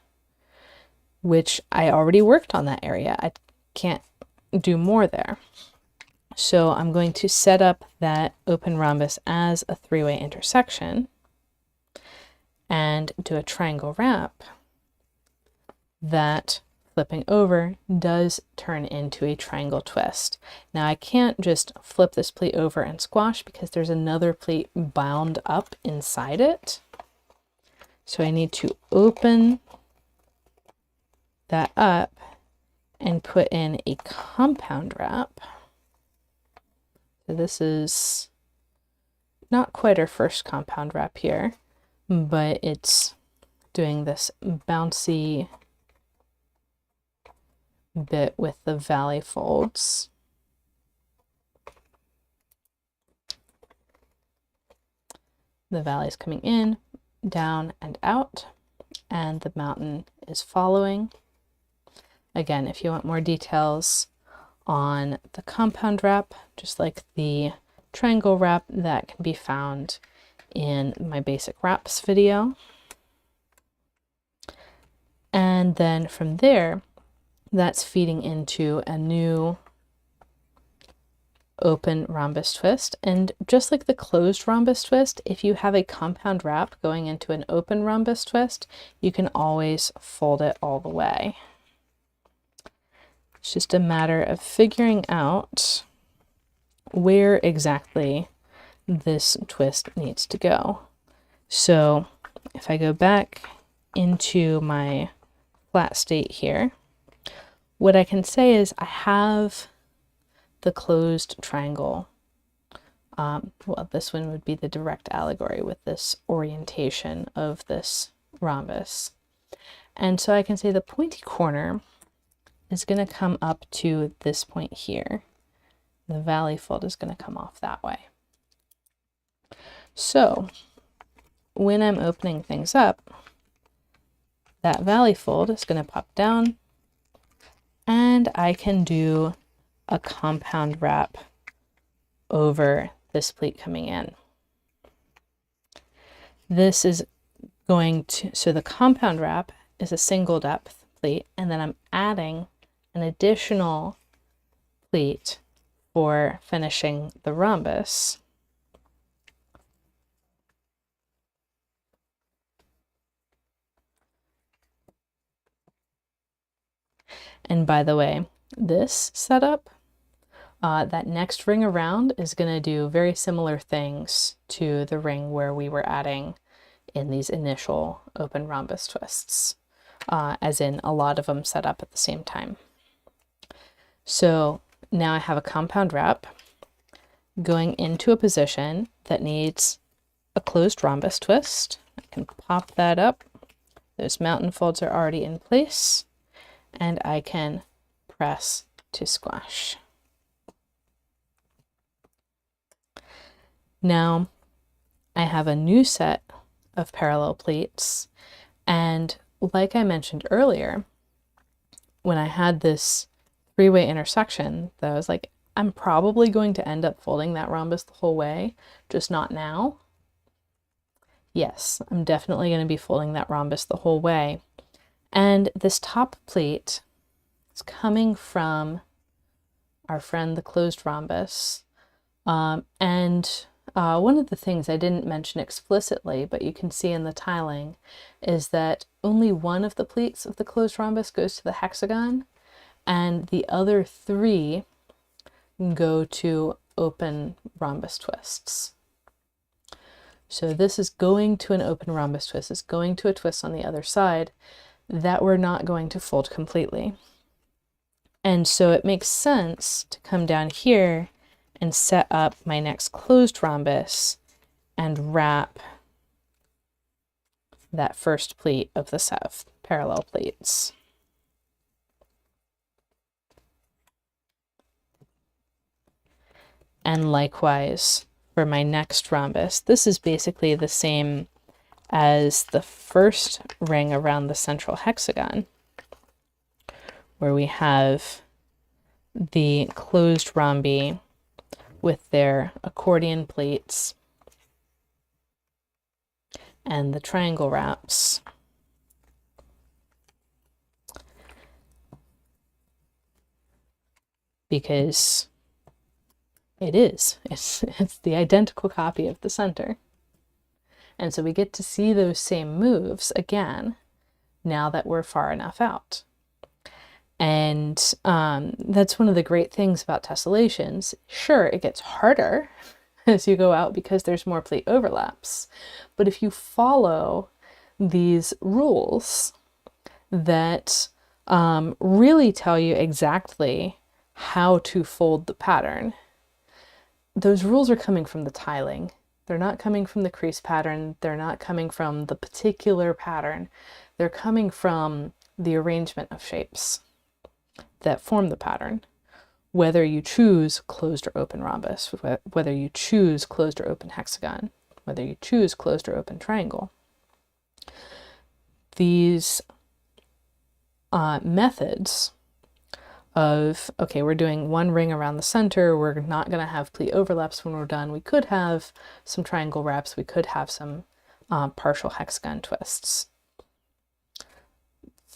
which I already worked on that area. I can't do more there. So I'm going to set up that open rhombus as a three-way intersection and do a triangle wrap that, flipping over, does turn into a triangle twist. Now I can't just flip this pleat over and squash because there's another pleat bound up inside it. So I need to open that up and put in a compound wrap. So this is not quite our first compound wrap here, but it's doing this bouncy bit with the valley folds. The valley is coming in, down, and out, and the mountain is following. Again, if you want more details on the compound wrap, just like the triangle wrap, that can be found in my basic wraps video. And then from there, that's feeding into a new open rhombus twist. And just like the closed rhombus twist, if you have a compound wrap going into an open rhombus twist, you can always fold it all the way. It's just a matter of figuring out where exactly this twist needs to go. So if I go back into my flat state here, what I can say is I have the closed triangle. Well, this one would be the direct allegory with this orientation of this rhombus. And so I can say the pointy corner is going to come up to this point here. The valley fold is going to come off that way. So when I'm opening things up, that valley fold is going to pop down, and I can do a compound wrap over this pleat coming in. This is going to, so the compound wrap is a single depth pleat, and then I'm adding an additional pleat for finishing the rhombus. And by the way, this setup, that next ring around is going to do very similar things to the ring where we were adding in these initial open rhombus twists, as in a lot of them set up at the same time. So now I have a compound wrap going into a position that needs a closed rhombus twist. I can pop that up. Those mountain folds are already in place, and I can press to squash. Now I have a new set of parallel pleats, and like I mentioned earlier, when I had this three-way intersection, that I was like, I'm probably going to end up folding that rhombus the whole way, just not now. Yes, I'm definitely going to be folding that rhombus the whole way. And this top pleat is coming from our friend the closed rhombus. One of the things I didn't mention explicitly, but you can see in the tiling, is that only one of the pleats of the closed rhombus goes to the hexagon, and the other three go to open rhombus twists. So this is going to an open rhombus twist, it's going to a twist on the other side that we're not going to fold completely. And so it makes sense to come down here and set up my next closed rhombus and wrap that first pleat of the set of parallel pleats. And likewise for my next rhombus, this is basically the same as the first ring around the central hexagon, where we have the closed rhombi with their accordion pleats and the triangle wraps. Because it's the identical copy of the center. And so we get to see those same moves again, now that we're far enough out. And that's one of the great things about tessellations. Sure, it gets harder as you go out because there's more pleat overlaps. But if you follow these rules that really tell you exactly how to fold the pattern, those rules are coming from the tiling. They're not coming from the crease pattern. They're not coming from the particular pattern. They're coming from the arrangement of shapes that form the pattern. Whether you choose closed or open rhombus, whether you choose closed or open hexagon, whether you choose closed or open triangle. These methods of, okay, we're doing one ring around the center, we're not going to have pleat overlaps when we're done. We could have some triangle wraps, we could have some partial hexagon twists.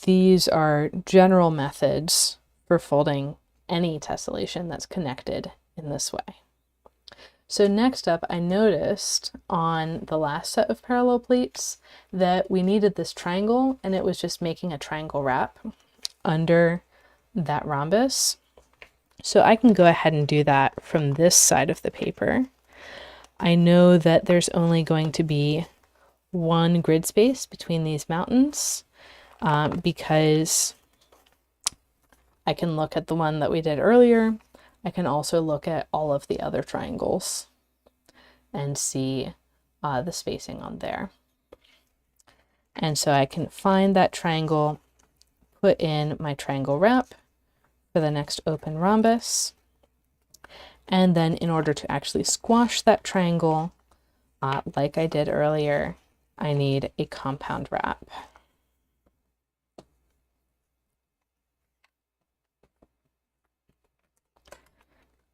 These are general methods for folding any tessellation that's connected in this way. So next up, I noticed on the last set of parallel pleats that we needed this triangle, and it was just making a triangle wrap under that rhombus. So I can go ahead and do that from this side of the paper. I know that there's only going to be one grid space between these mountains because I can look at the one that we did earlier. I can also look at all of the other triangles and see the spacing on there. And so I can find that triangle, put in my triangle wrap for the next open rhombus. And then in order to actually squash that triangle, like I did earlier, I need a compound wrap.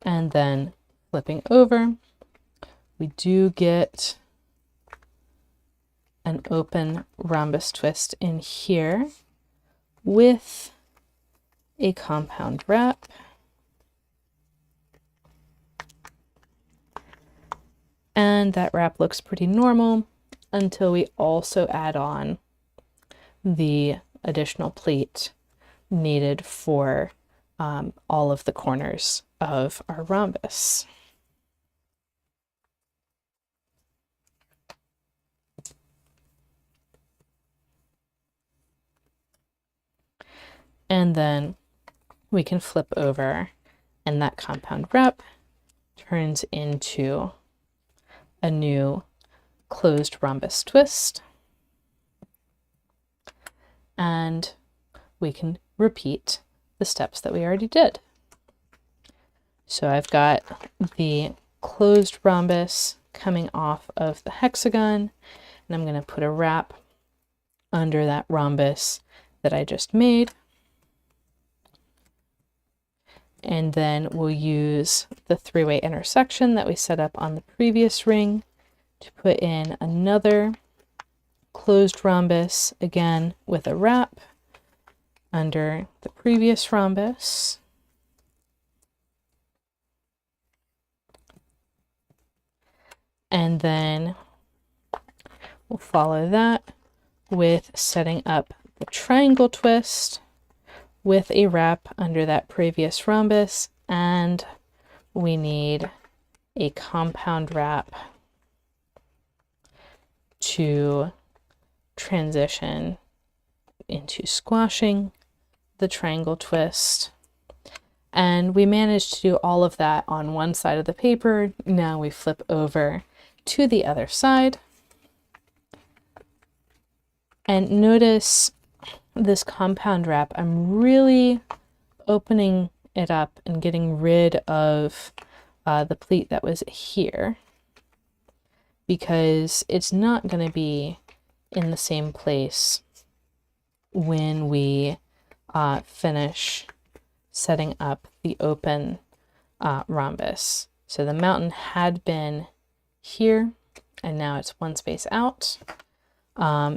And then flipping over, we do get an open rhombus twist in here with a compound wrap. And that wrap looks pretty normal until we also add on the additional pleat needed for all of the corners of our rhombus. And then we can flip over and that compound wrap turns into a new closed rhombus twist. And we can repeat the steps that we already did. So I've got the closed rhombus coming off of the hexagon, and I'm going to put a wrap under that rhombus that I just made. And then we'll use the three-way intersection that we set up on the previous ring to put in another closed rhombus, again with a wrap under the previous rhombus. And then we'll follow that with setting up the triangle twist with a wrap under that previous rhombus, and we need a compound wrap to transition into squashing the triangle twist. And we managed to do all of that on one side of the paper. Now we flip over to the other side. And notice this compound wrap, I'm really opening it up and getting rid of the pleat that was here, because it's not going to be in the same place when we finish setting up the open rhombus. So the mountain had been here, and now it's one space out.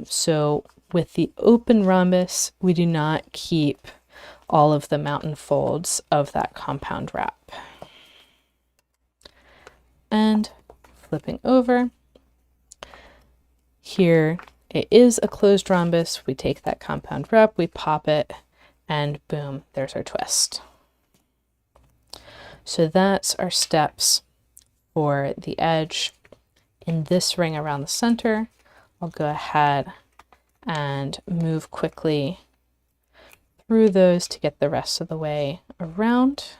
So with the open rhombus, we do not keep all of the mountain folds of that compound wrap. And flipping over, here it is a closed rhombus. We take that compound wrap, we pop it, and boom, there's our twist. So that's our steps for the edge. In this ring around the center, I'll go ahead and move quickly through those to get the rest of the way around.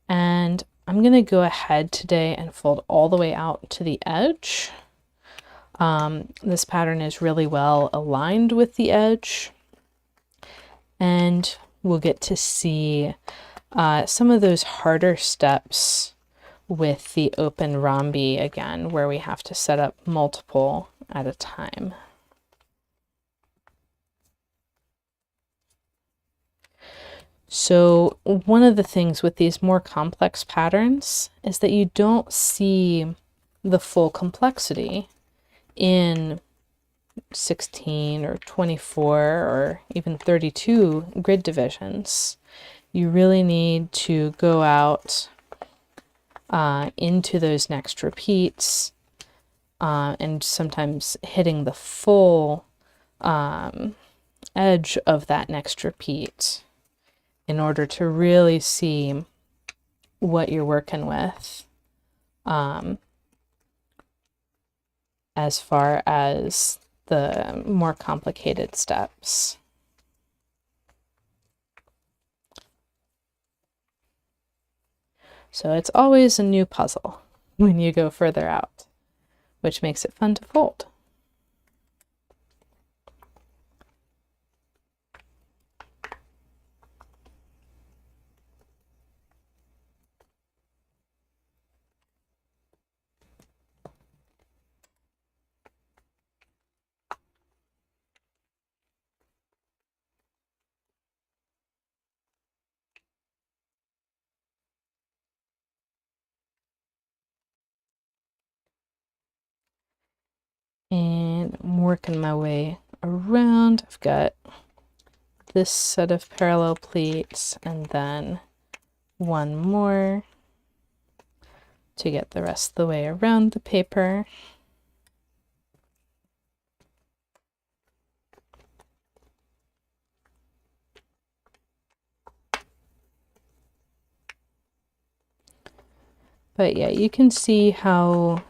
And I'm going to go ahead today and fold all the way out to the edge. This pattern is really well aligned with the edge, and we'll get to see some of those harder steps with the open rhombi again, where we have to set up multiple at a time. So one of the things with these more complex patterns is that you don't see the full complexity in 16 or 24 or even 32 grid divisions. You really need to go out into those next repeats and sometimes hitting the full edge of that next repeat in order to really see what you're working with as far as the more complicated steps. So it's always a new puzzle when you go further out, which makes it fun to fold. And I'm working my way around. I've got this set of parallel pleats and then one more to get the rest of the way around the paper. But yeah, you can see how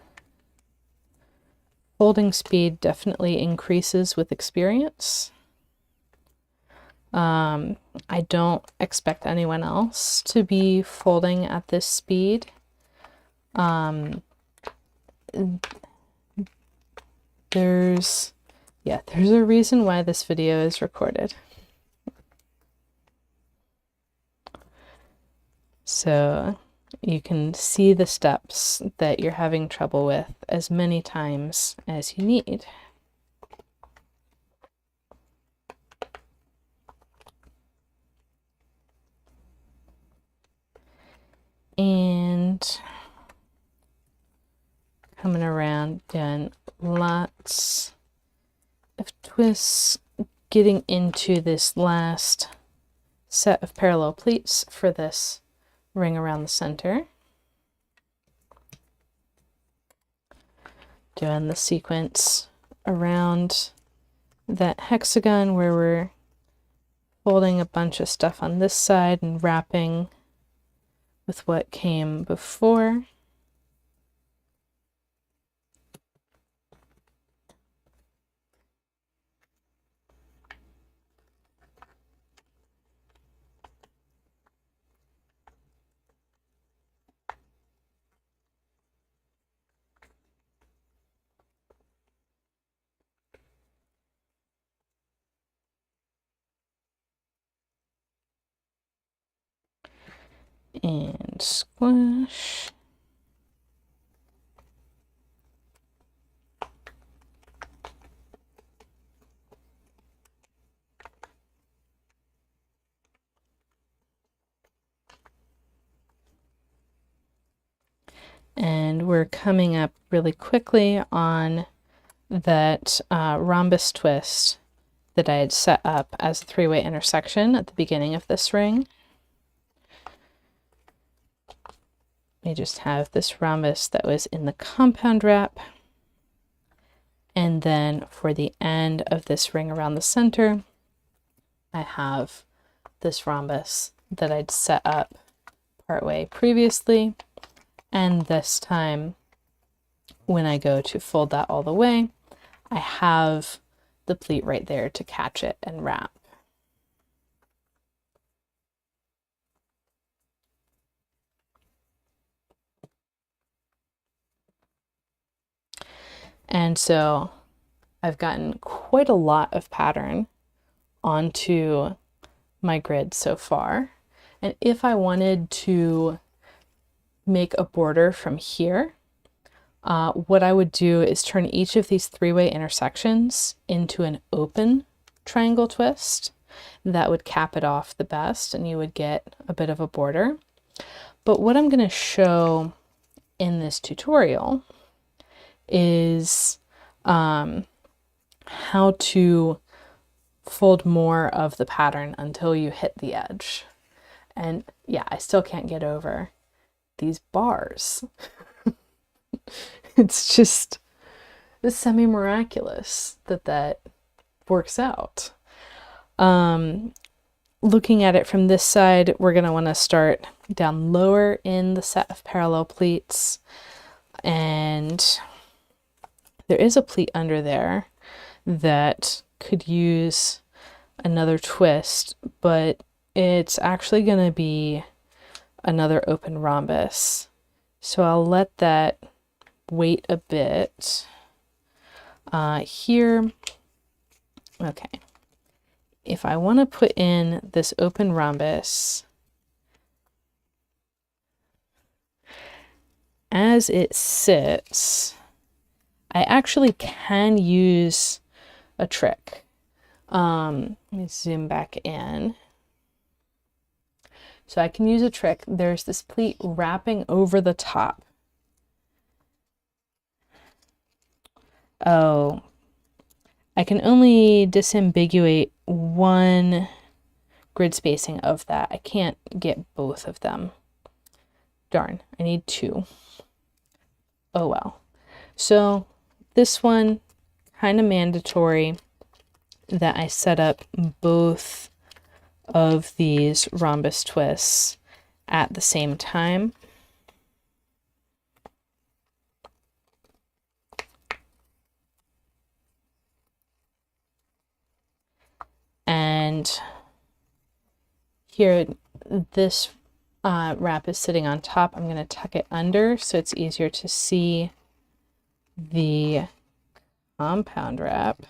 folding speed definitely increases with experience. I don't expect anyone else to be folding at this speed. There's a reason why this video is recorded. So you can see the steps that you're having trouble with as many times as you need. And coming around, doing lots of twists, getting into this last set of parallel pleats for this ring around the center. Doing the sequence around that hexagon where we're folding a bunch of stuff on this side and wrapping with what came before. and squish. And we're coming up really quickly on that rhombus twist that I had set up as a three-way intersection at the beginning of this ring. We just have this rhombus that was in the compound wrap. And then for the end of this ring around the center, I have this rhombus that I'd set up partway previously. And this time, when I go to fold that all the way, I have the pleat right there to catch it and wrap. And so I've gotten quite a lot of pattern onto my grid so far. And if I wanted to make a border from here, what I would do is turn each of these three-way intersections into an open triangle twist. That would cap it off the best and you would get a bit of a border. But what I'm going to show in this tutorial is how to fold more of the pattern until you hit the edge. And yeah, I still can't get over these bars. It's just semi-miraculous that works out. Looking at it from this side, we're going to want to start down lower in the set of parallel pleats. And there is a pleat under there that could use another twist, but it's actually going to be another open rhombus. So I'll let that wait a bit. Here, okay. If I want to put in this open rhombus, as it sits, I actually can use a trick. Let me zoom back in. So I can use a trick. There's this pleat wrapping over the top. Oh, I can only disambiguate one grid spacing of that. I can't get both of them. Darn, I need two. Oh well. So this one, kind of mandatory that I set up both of these rhombus twists at the same time. And here, this wrap is sitting on top. I'm going to tuck it under so it's easier to see the compound wrap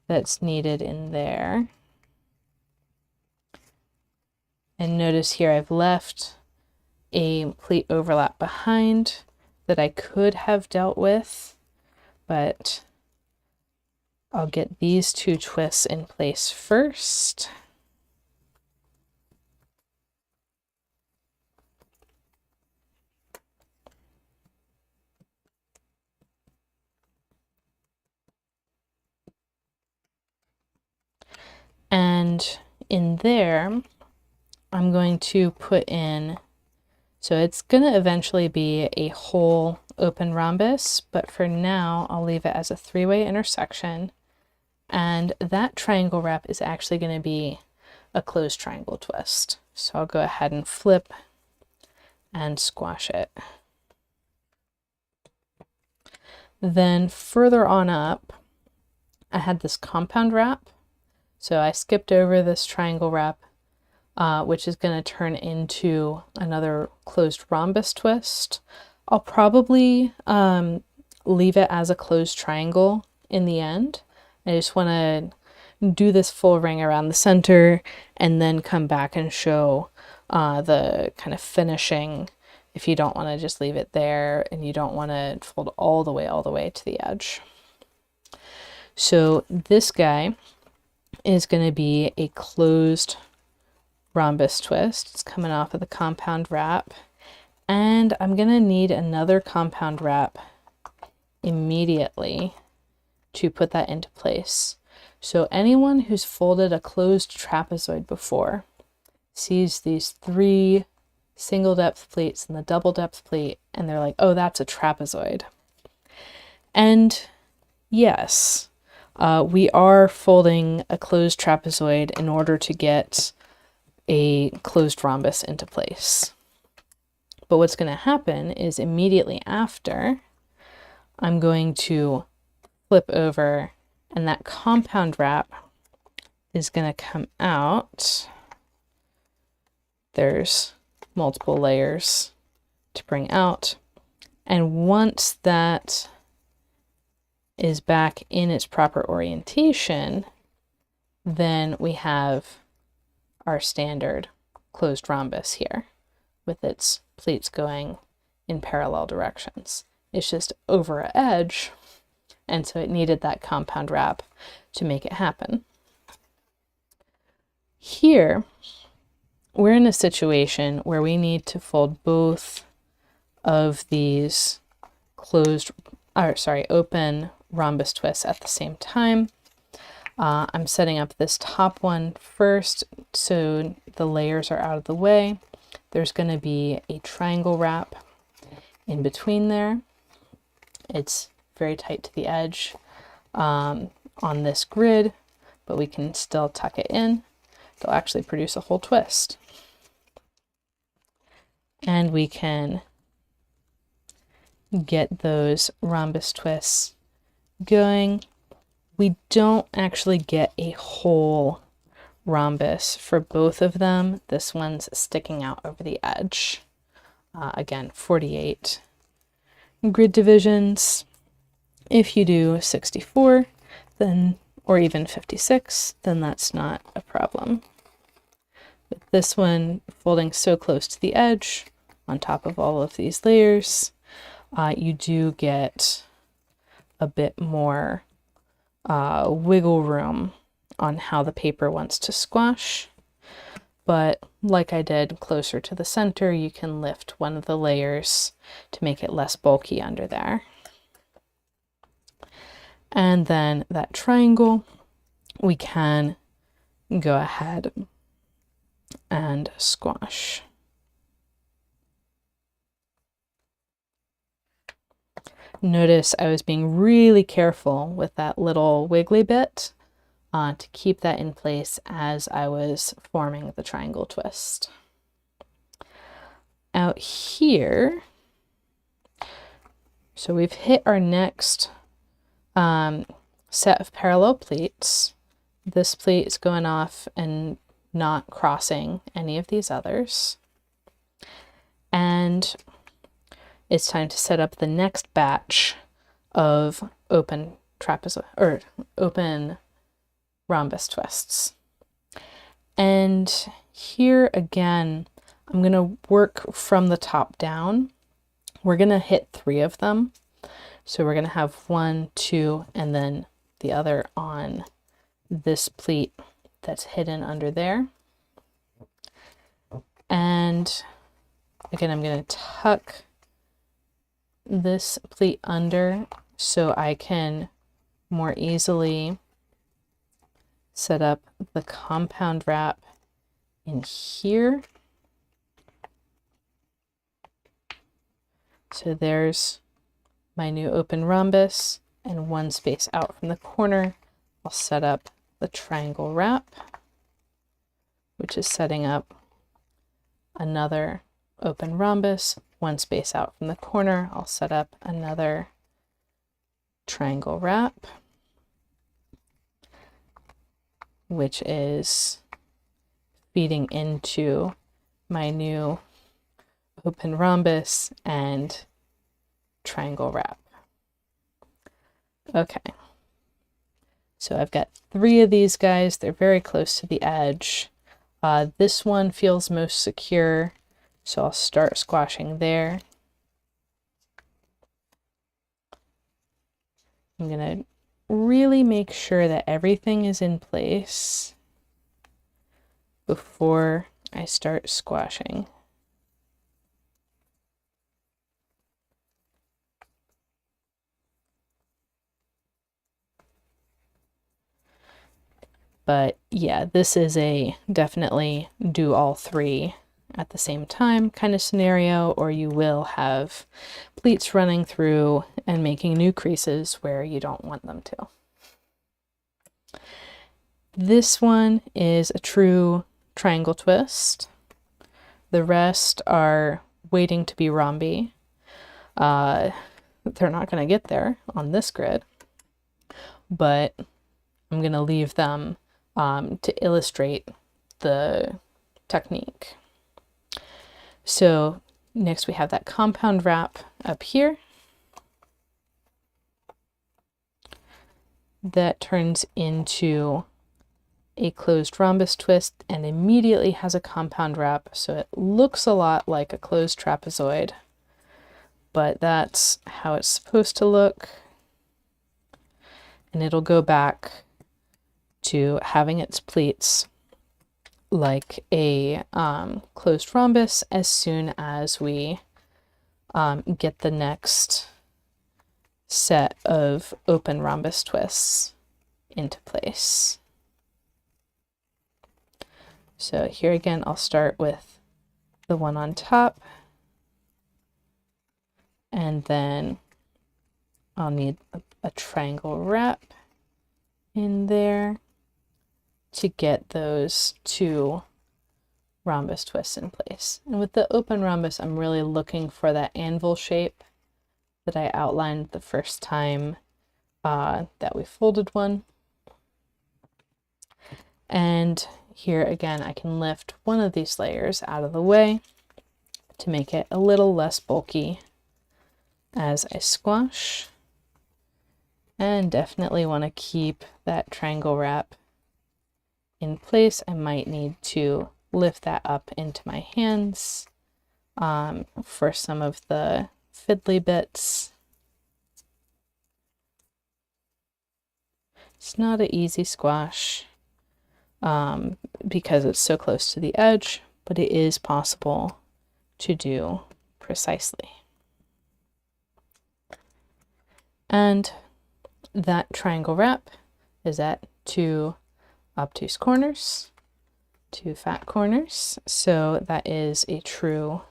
that's needed in there. And notice here I've left a pleat overlap behind that I could have dealt with, but I'll get these two twists in place first. And in there, I'm going to put in, so it's going to eventually be a whole open rhombus, but for now I'll leave it as a three-way intersection. And that triangle wrap is actually going to be a closed triangle twist. So I'll go ahead and flip and squash it. Then further on up, I had this compound wrap. So I skipped over this triangle wrap, which is going to turn into another closed rhombus twist. I'll probably leave it as a closed triangle in the end. I just want to do this full ring around the center and then come back and show the kind of finishing if you don't want to just leave it there and you don't want to fold all the way to the edge. So this guy is going to be a closed rhombus twist. It's coming off of the compound wrap, and I'm going to need another compound wrap immediately to put that into place. So anyone who's folded a closed trapezoid before sees these 3 single depth pleats and the double depth pleat, and they're like, oh, that's a trapezoid. And yes, we are folding a closed trapezoid in order to get a closed rhombus into place. But what's going to happen is immediately after, I'm going to flip over, and that compound wrap is going to come out. There's multiple layers to bring out. And once that is back in its proper orientation, then we have our standard closed rhombus here with its pleats going in parallel directions. It's just over an edge, and so it needed that compound wrap to make it happen. Here, we're in a situation where we need to fold both of these open rhombus twists at the same time. I'm setting up this top one first so the layers are out of the way. There's going to be a triangle wrap in between there. It's very tight to the edge on this grid, but we can still tuck it in. It'll actually produce a whole twist. And we can get those rhombus twists going. We don't actually get a whole rhombus for both of them. This one's sticking out over the edge. Again, 48 grid divisions. If you do 64, then, or even 56, then that's not a problem. With this one folding so close to the edge, on top of all of these layers, you do get a bit more wiggle room on how the paper wants to squash. But like I did closer to the center, you can lift one of the layers to make it less bulky under there. And then that triangle, we can go ahead and squash. Notice I was being really careful with that little wiggly bit to keep that in place as I was forming the triangle twist. Out here, so we've hit our next set of parallel pleats. This pleat is going off and not crossing any of these others. And it's time to set up the next batch of open trapezoid or open rhombus twists. And here again, I'm going to work from the top down. We're going to hit 3 of them. So we're going to have 1, 2, and then the other on this pleat that's hidden under there. And again, I'm going to tuck this pleat under so I can more easily set up the compound wrap in here. So there's my new open rhombus, and 1 space out from the corner, I'll set up the triangle wrap, which is setting up another open rhombus. 1 space out from the corner, I'll set up another triangle wrap, which is feeding into my new open rhombus and triangle wrap. Okay, So I've got 3 of these guys. They're very close to the edge. This one feels most secure, so I'll start squashing there. I'm going to really make sure that everything is in place before I start squashing. But yeah, this is a definitely do all 3 at the same time kind of scenario, or you will have pleats running through and making new creases where you don't want them to. This one is a true triangle twist. The rest are waiting to be rhomby. They're not going to get there on this grid, but I'm going to leave them to illustrate the technique. So next we have that compound wrap up here. That turns into a closed rhombus twist and immediately has a compound wrap, so it looks a lot like a closed trapezoid, but that's how it's supposed to look. And it'll go back to having its pleats like a closed rhombus as soon as we get the next set of open rhombus twists into place. So here again, I'll start with the one on top, and then I'll need a triangle wrap in there to get those 2 rhombus twists in place. And with the open rhombus, I'm really looking for that anvil shape that I outlined the first time that we folded one. And here again, I can lift one of these layers out of the way to make it a little less bulky as I squash. And definitely want to keep that triangle wrap in place. I might need to lift that up into my hands for some of the fiddly bits. It's not an easy squash because it's so close to the edge, but it is possible to do precisely. And that triangle wrap is at 2 obtuse corners, 2 fat corners, so that is a true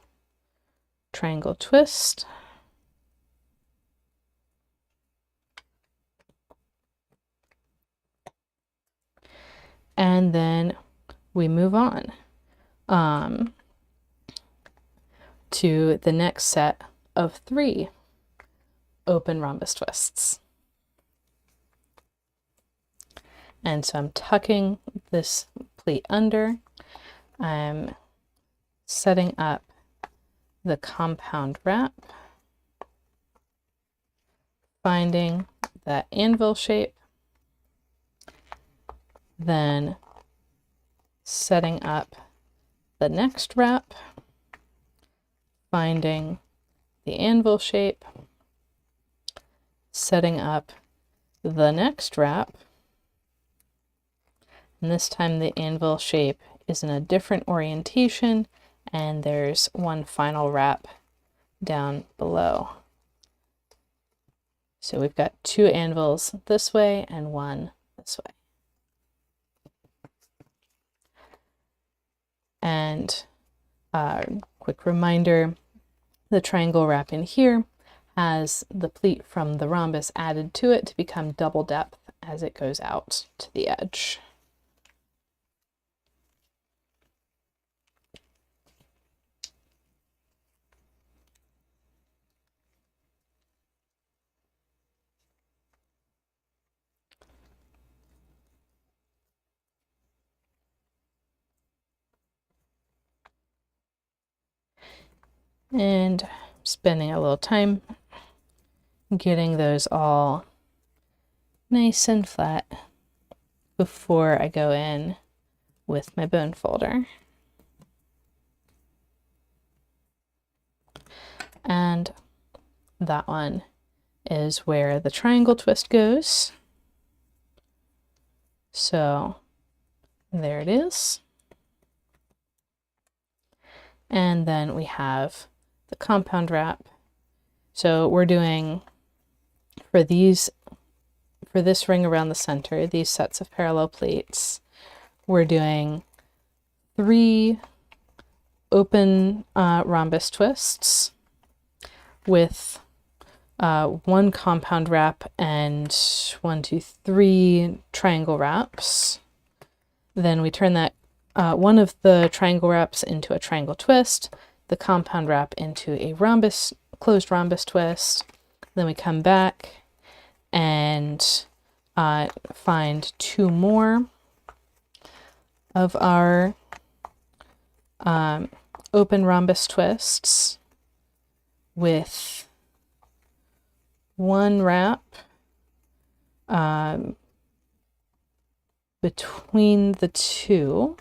triangle twist. And then we move on to the next set of 3 open rhombus twists. And so I'm tucking this pleat under. I'm setting up the compound wrap, finding that anvil shape, then setting up the next wrap, finding the anvil shape, setting up the next wrap, and this time the anvil shape is in a different orientation, and there's one final wrap down below. So we've got 2 anvils this way and 1 this way. And quick reminder, the triangle wrap in here has the pleat from the rhombus added to it to become double depth as it goes out to the edge. And spending a little time getting those all nice and flat before I go in with my bone folder. And that one is where the triangle twist goes. So there it is. And then we have the compound wrap. So we're doing, for this ring around the center, these sets of parallel pleats, we're doing 3 open rhombus twists with 1 compound wrap and 3 triangle wraps. Then we turn that one of the triangle wraps into a triangle twist, the compound wrap into a closed rhombus twist. Then we come back and find 2 more of our open rhombus twists with 1 wrap between the 2,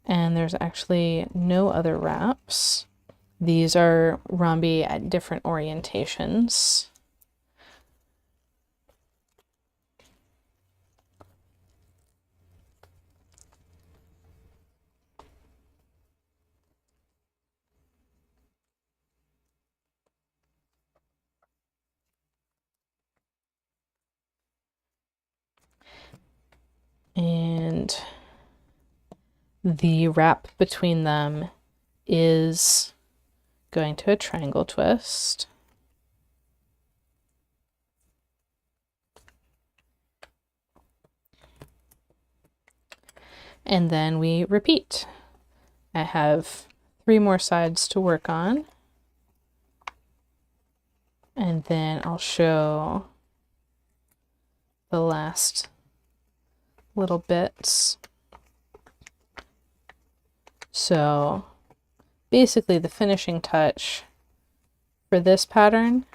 and there's actually no other wraps. These are rhombi at different orientations. And the wrap between them is going to a triangle twist. And then we repeat. I have 3 more sides to work on. And then I'll show the last little bits. So basically the finishing touch for this pattern,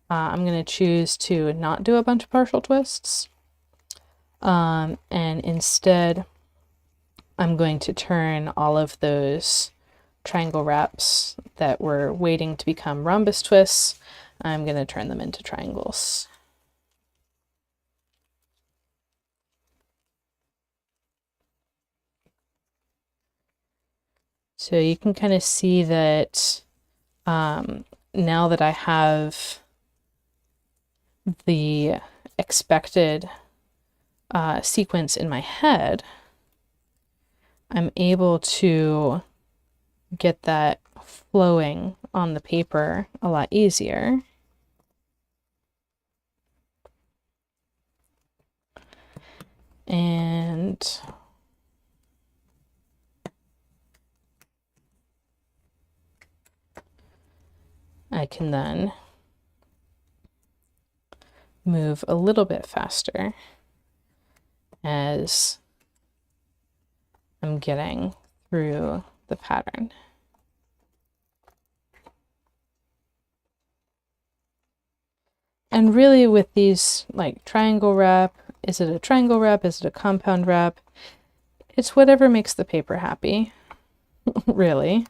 I'm going to choose to not do a bunch of partial twists. And instead, I'm going to turn all of those triangle wraps that were waiting to become rhombus twists, I'm going to turn them into triangles. So you can kind of see that now that I have the expected sequence in my head, I'm able to get that flowing on the paper a lot easier. And I can then move a little bit faster as I'm getting through the pattern. And really with these, like, triangle wrap, is it a triangle wrap? Is it a compound wrap? It's whatever makes the paper happy, really.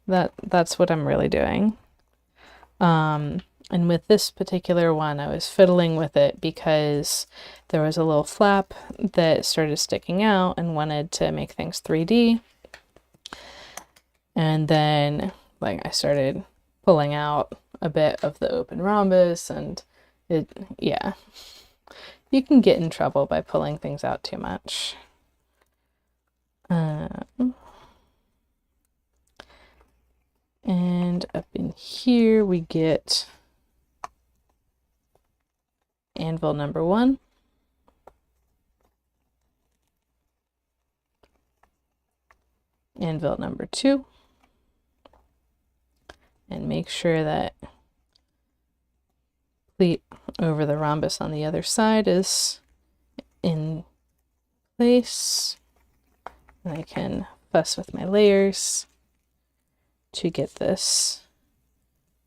That's what I'm really doing. And with this particular one, I was fiddling with it because there was a little flap that started sticking out and wanted to make things 3D. And then, like, I started pulling out a bit of the open rhombus, and yeah, you can get in trouble by pulling things out too much. And up in here we get anvil number 1. Anvil number 2. And make sure that pleat over the rhombus on the other side is in place. And I can fuss with my layers to get this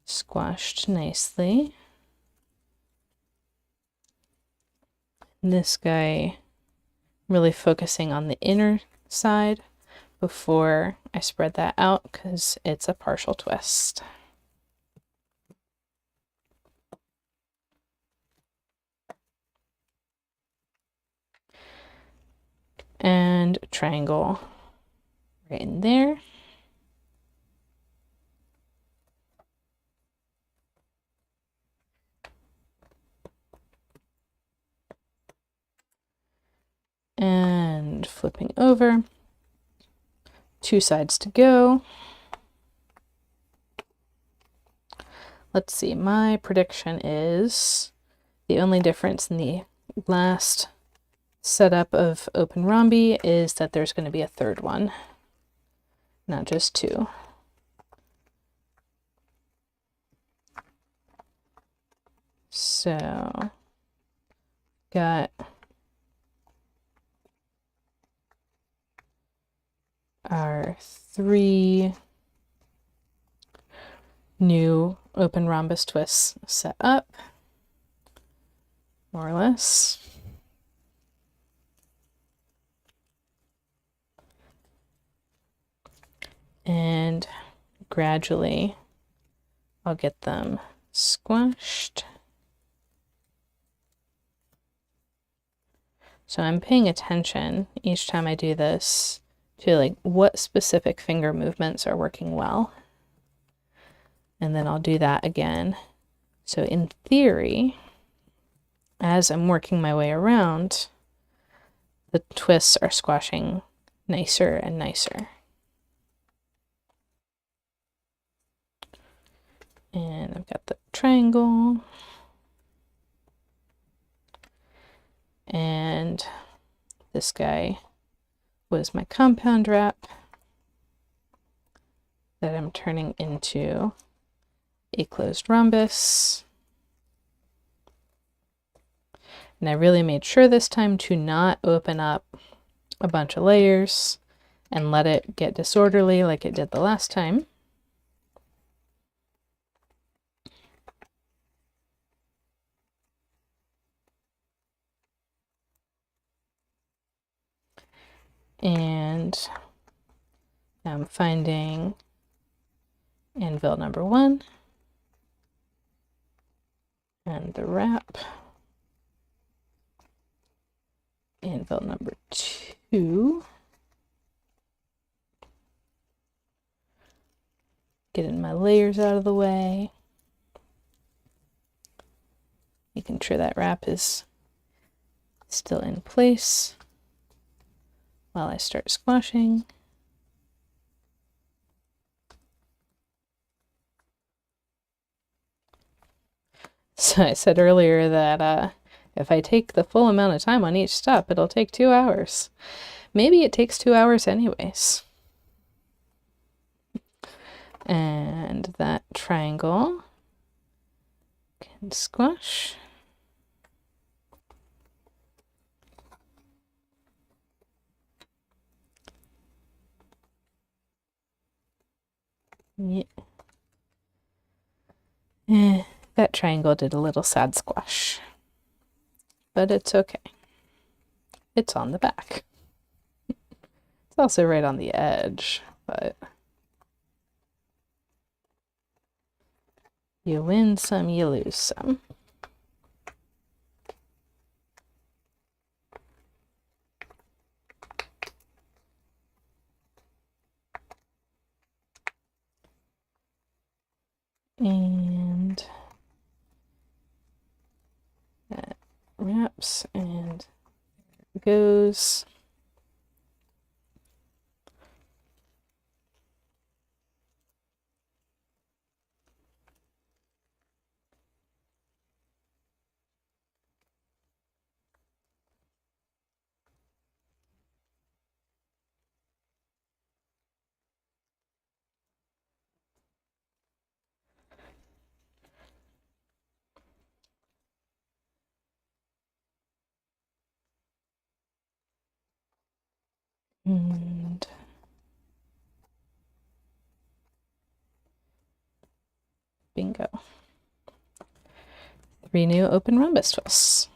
squashed nicely. And this guy really focusing on the inner side before I spread that out because it's a partial twist. And triangle right in there. And flipping over, 2 sides to go. Let's see, my prediction is the only difference in the last setup of open rhombi is that there's going to be a third one, not just 2. So, got our 3 new open rhombus twists set up, more or less. And gradually I'll get them squashed. So I'm paying attention each time I do this to like what specific finger movements are working well. And then I'll do that again. So in theory, as I'm working my way around, the twists are squashing nicer and nicer. And I've got the triangle. And this guy was my compound wrap that I'm turning into a closed rhombus. And I really made sure this time to not open up a bunch of layers and let it get disorderly like it did the last time. And now I'm finding anvil number 1 and the wrap. Anvil number 2. Getting my layers out of the way. Making sure that wrap is still in place while I start squashing. So I said earlier that if I take the full amount of time on each step, it'll take 2 hours. Maybe it takes 2 hours anyways. And that triangle can squash. Yeah. That triangle did a little sad squash, but it's okay. It's on the back. It's also right on the edge, but you win some, you lose some. And that wraps and goes. And bingo. 3 new open rhombus twists.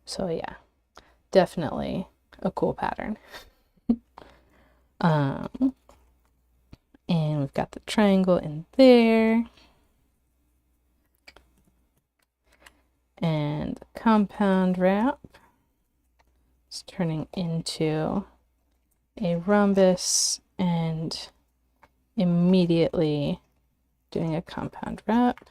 So yeah, definitely a cool pattern. And we've got the triangle in there. And the compound wrap is turning into a rhombus and immediately doing a compound wrap.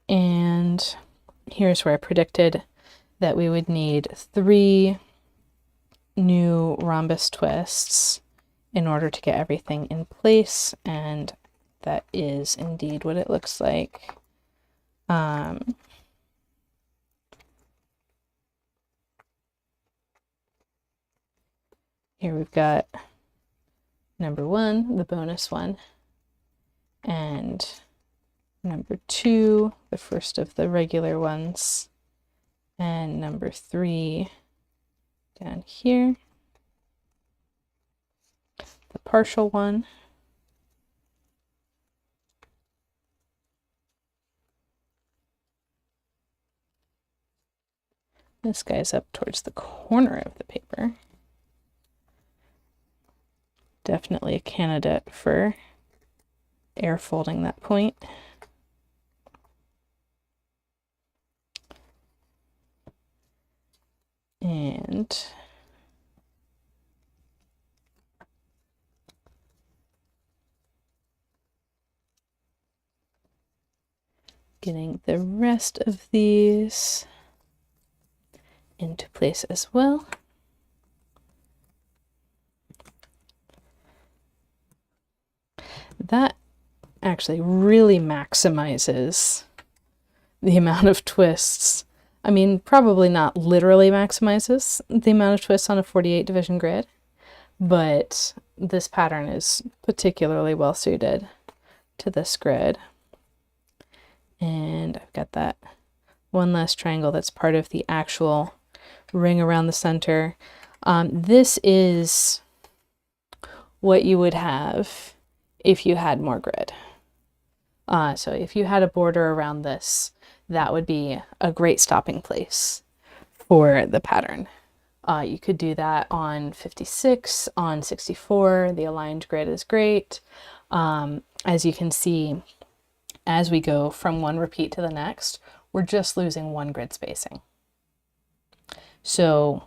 And here's where I predicted that we would need 3 new rhombus twists in order to get everything in place, and that is indeed what it looks like. Here we've got number 1, the bonus one, and number 2, the first of the regular ones, and number 3 down here, the partial one. This guy's up towards the corner of the paper. Definitely a candidate for air folding that point. And getting the rest of these into place as well. That actually really maximizes the amount of twists. I mean, probably not literally maximizes the amount of twists on a 48 division grid, but this pattern is particularly well suited to this grid. And I've got that one last triangle that's part of the actual ring around the center. This is what you would have if you had more grid. So if you had a border around this, that would be a great stopping place for the pattern. You could do that on 56, on 64. The aligned grid is great. As you can see, as we go from one repeat to the next, we're just losing 1 grid spacing. So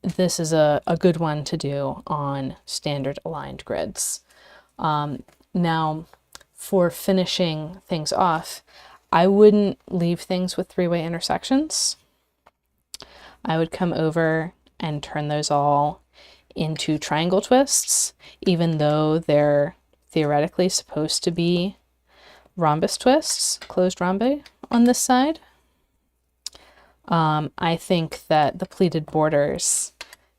this is a good one to do on standard aligned grids. Now, for finishing things off, I wouldn't leave things with 3-way intersections. I would come over and turn those all into triangle twists, even though they're theoretically supposed to be rhombus twists, closed rhombi on this side. I think that the pleated borders,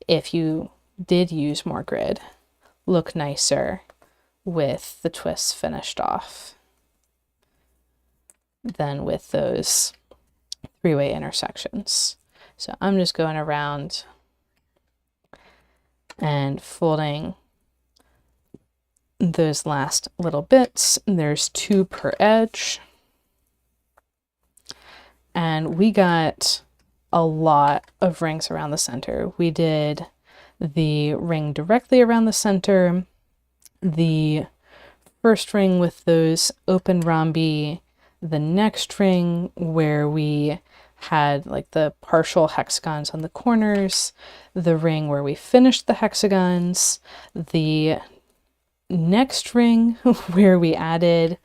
if you did use more grid, look nicer with the twists finished off than with those 3-way intersections. So I'm just going around and folding those last little bits. There's 2 per edge. And we got a lot of rings around the center. We did the ring directly around the center, the first ring with those open rhombi, the next ring where we had like the partial hexagons on the corners, the ring where we finished the hexagons, the next ring where we added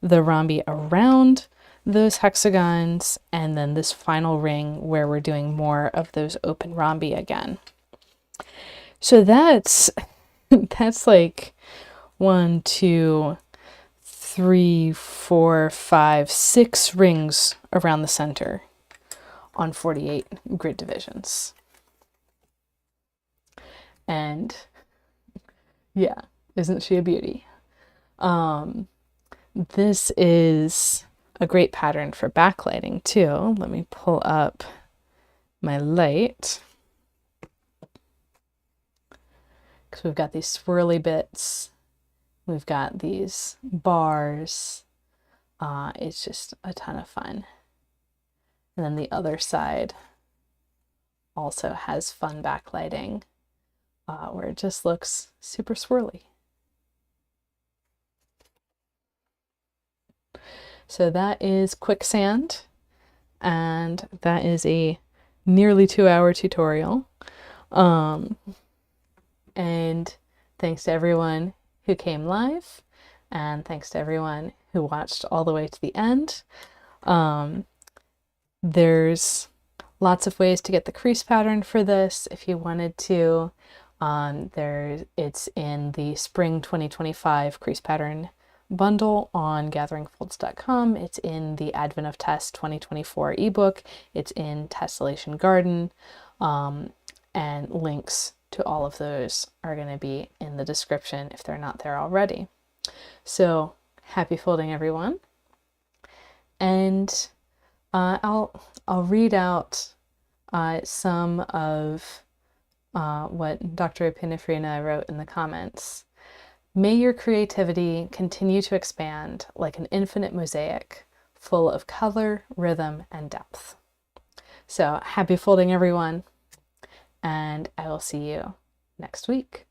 the rhombi around those hexagons, and then this final ring where we're doing more of those open rhombi again. So that's like 1, 2, 3, 4, 5, 6 rings around the center on 48 grid divisions. And yeah, isn't she a beauty? This is a great pattern for backlighting too. Let me pull up my light. because we've got these swirly bits, we've got these bars. It's just a ton of fun. And then the other side also has fun backlighting, where it just looks super swirly. So that is Quicksand, and that is a nearly 2-hour tutorial. And thanks to everyone who came live, and thanks to everyone who watched all the way to the end. There's lots of ways to get the crease pattern for this if you wanted to. It's in the Spring 2025 crease pattern bundle on gatheringfolds.com. It's in the Advent of Tess 2024 ebook. It's in Tessellation Garden, and links to all of those are going to be in the description if they're not there already. So happy folding, everyone. And I'll read out some of what Dr. Epinephrina wrote in the comments. May your creativity continue to expand like an infinite mosaic, full of color, rhythm, and depth. So happy folding, everyone, and I will see you next week.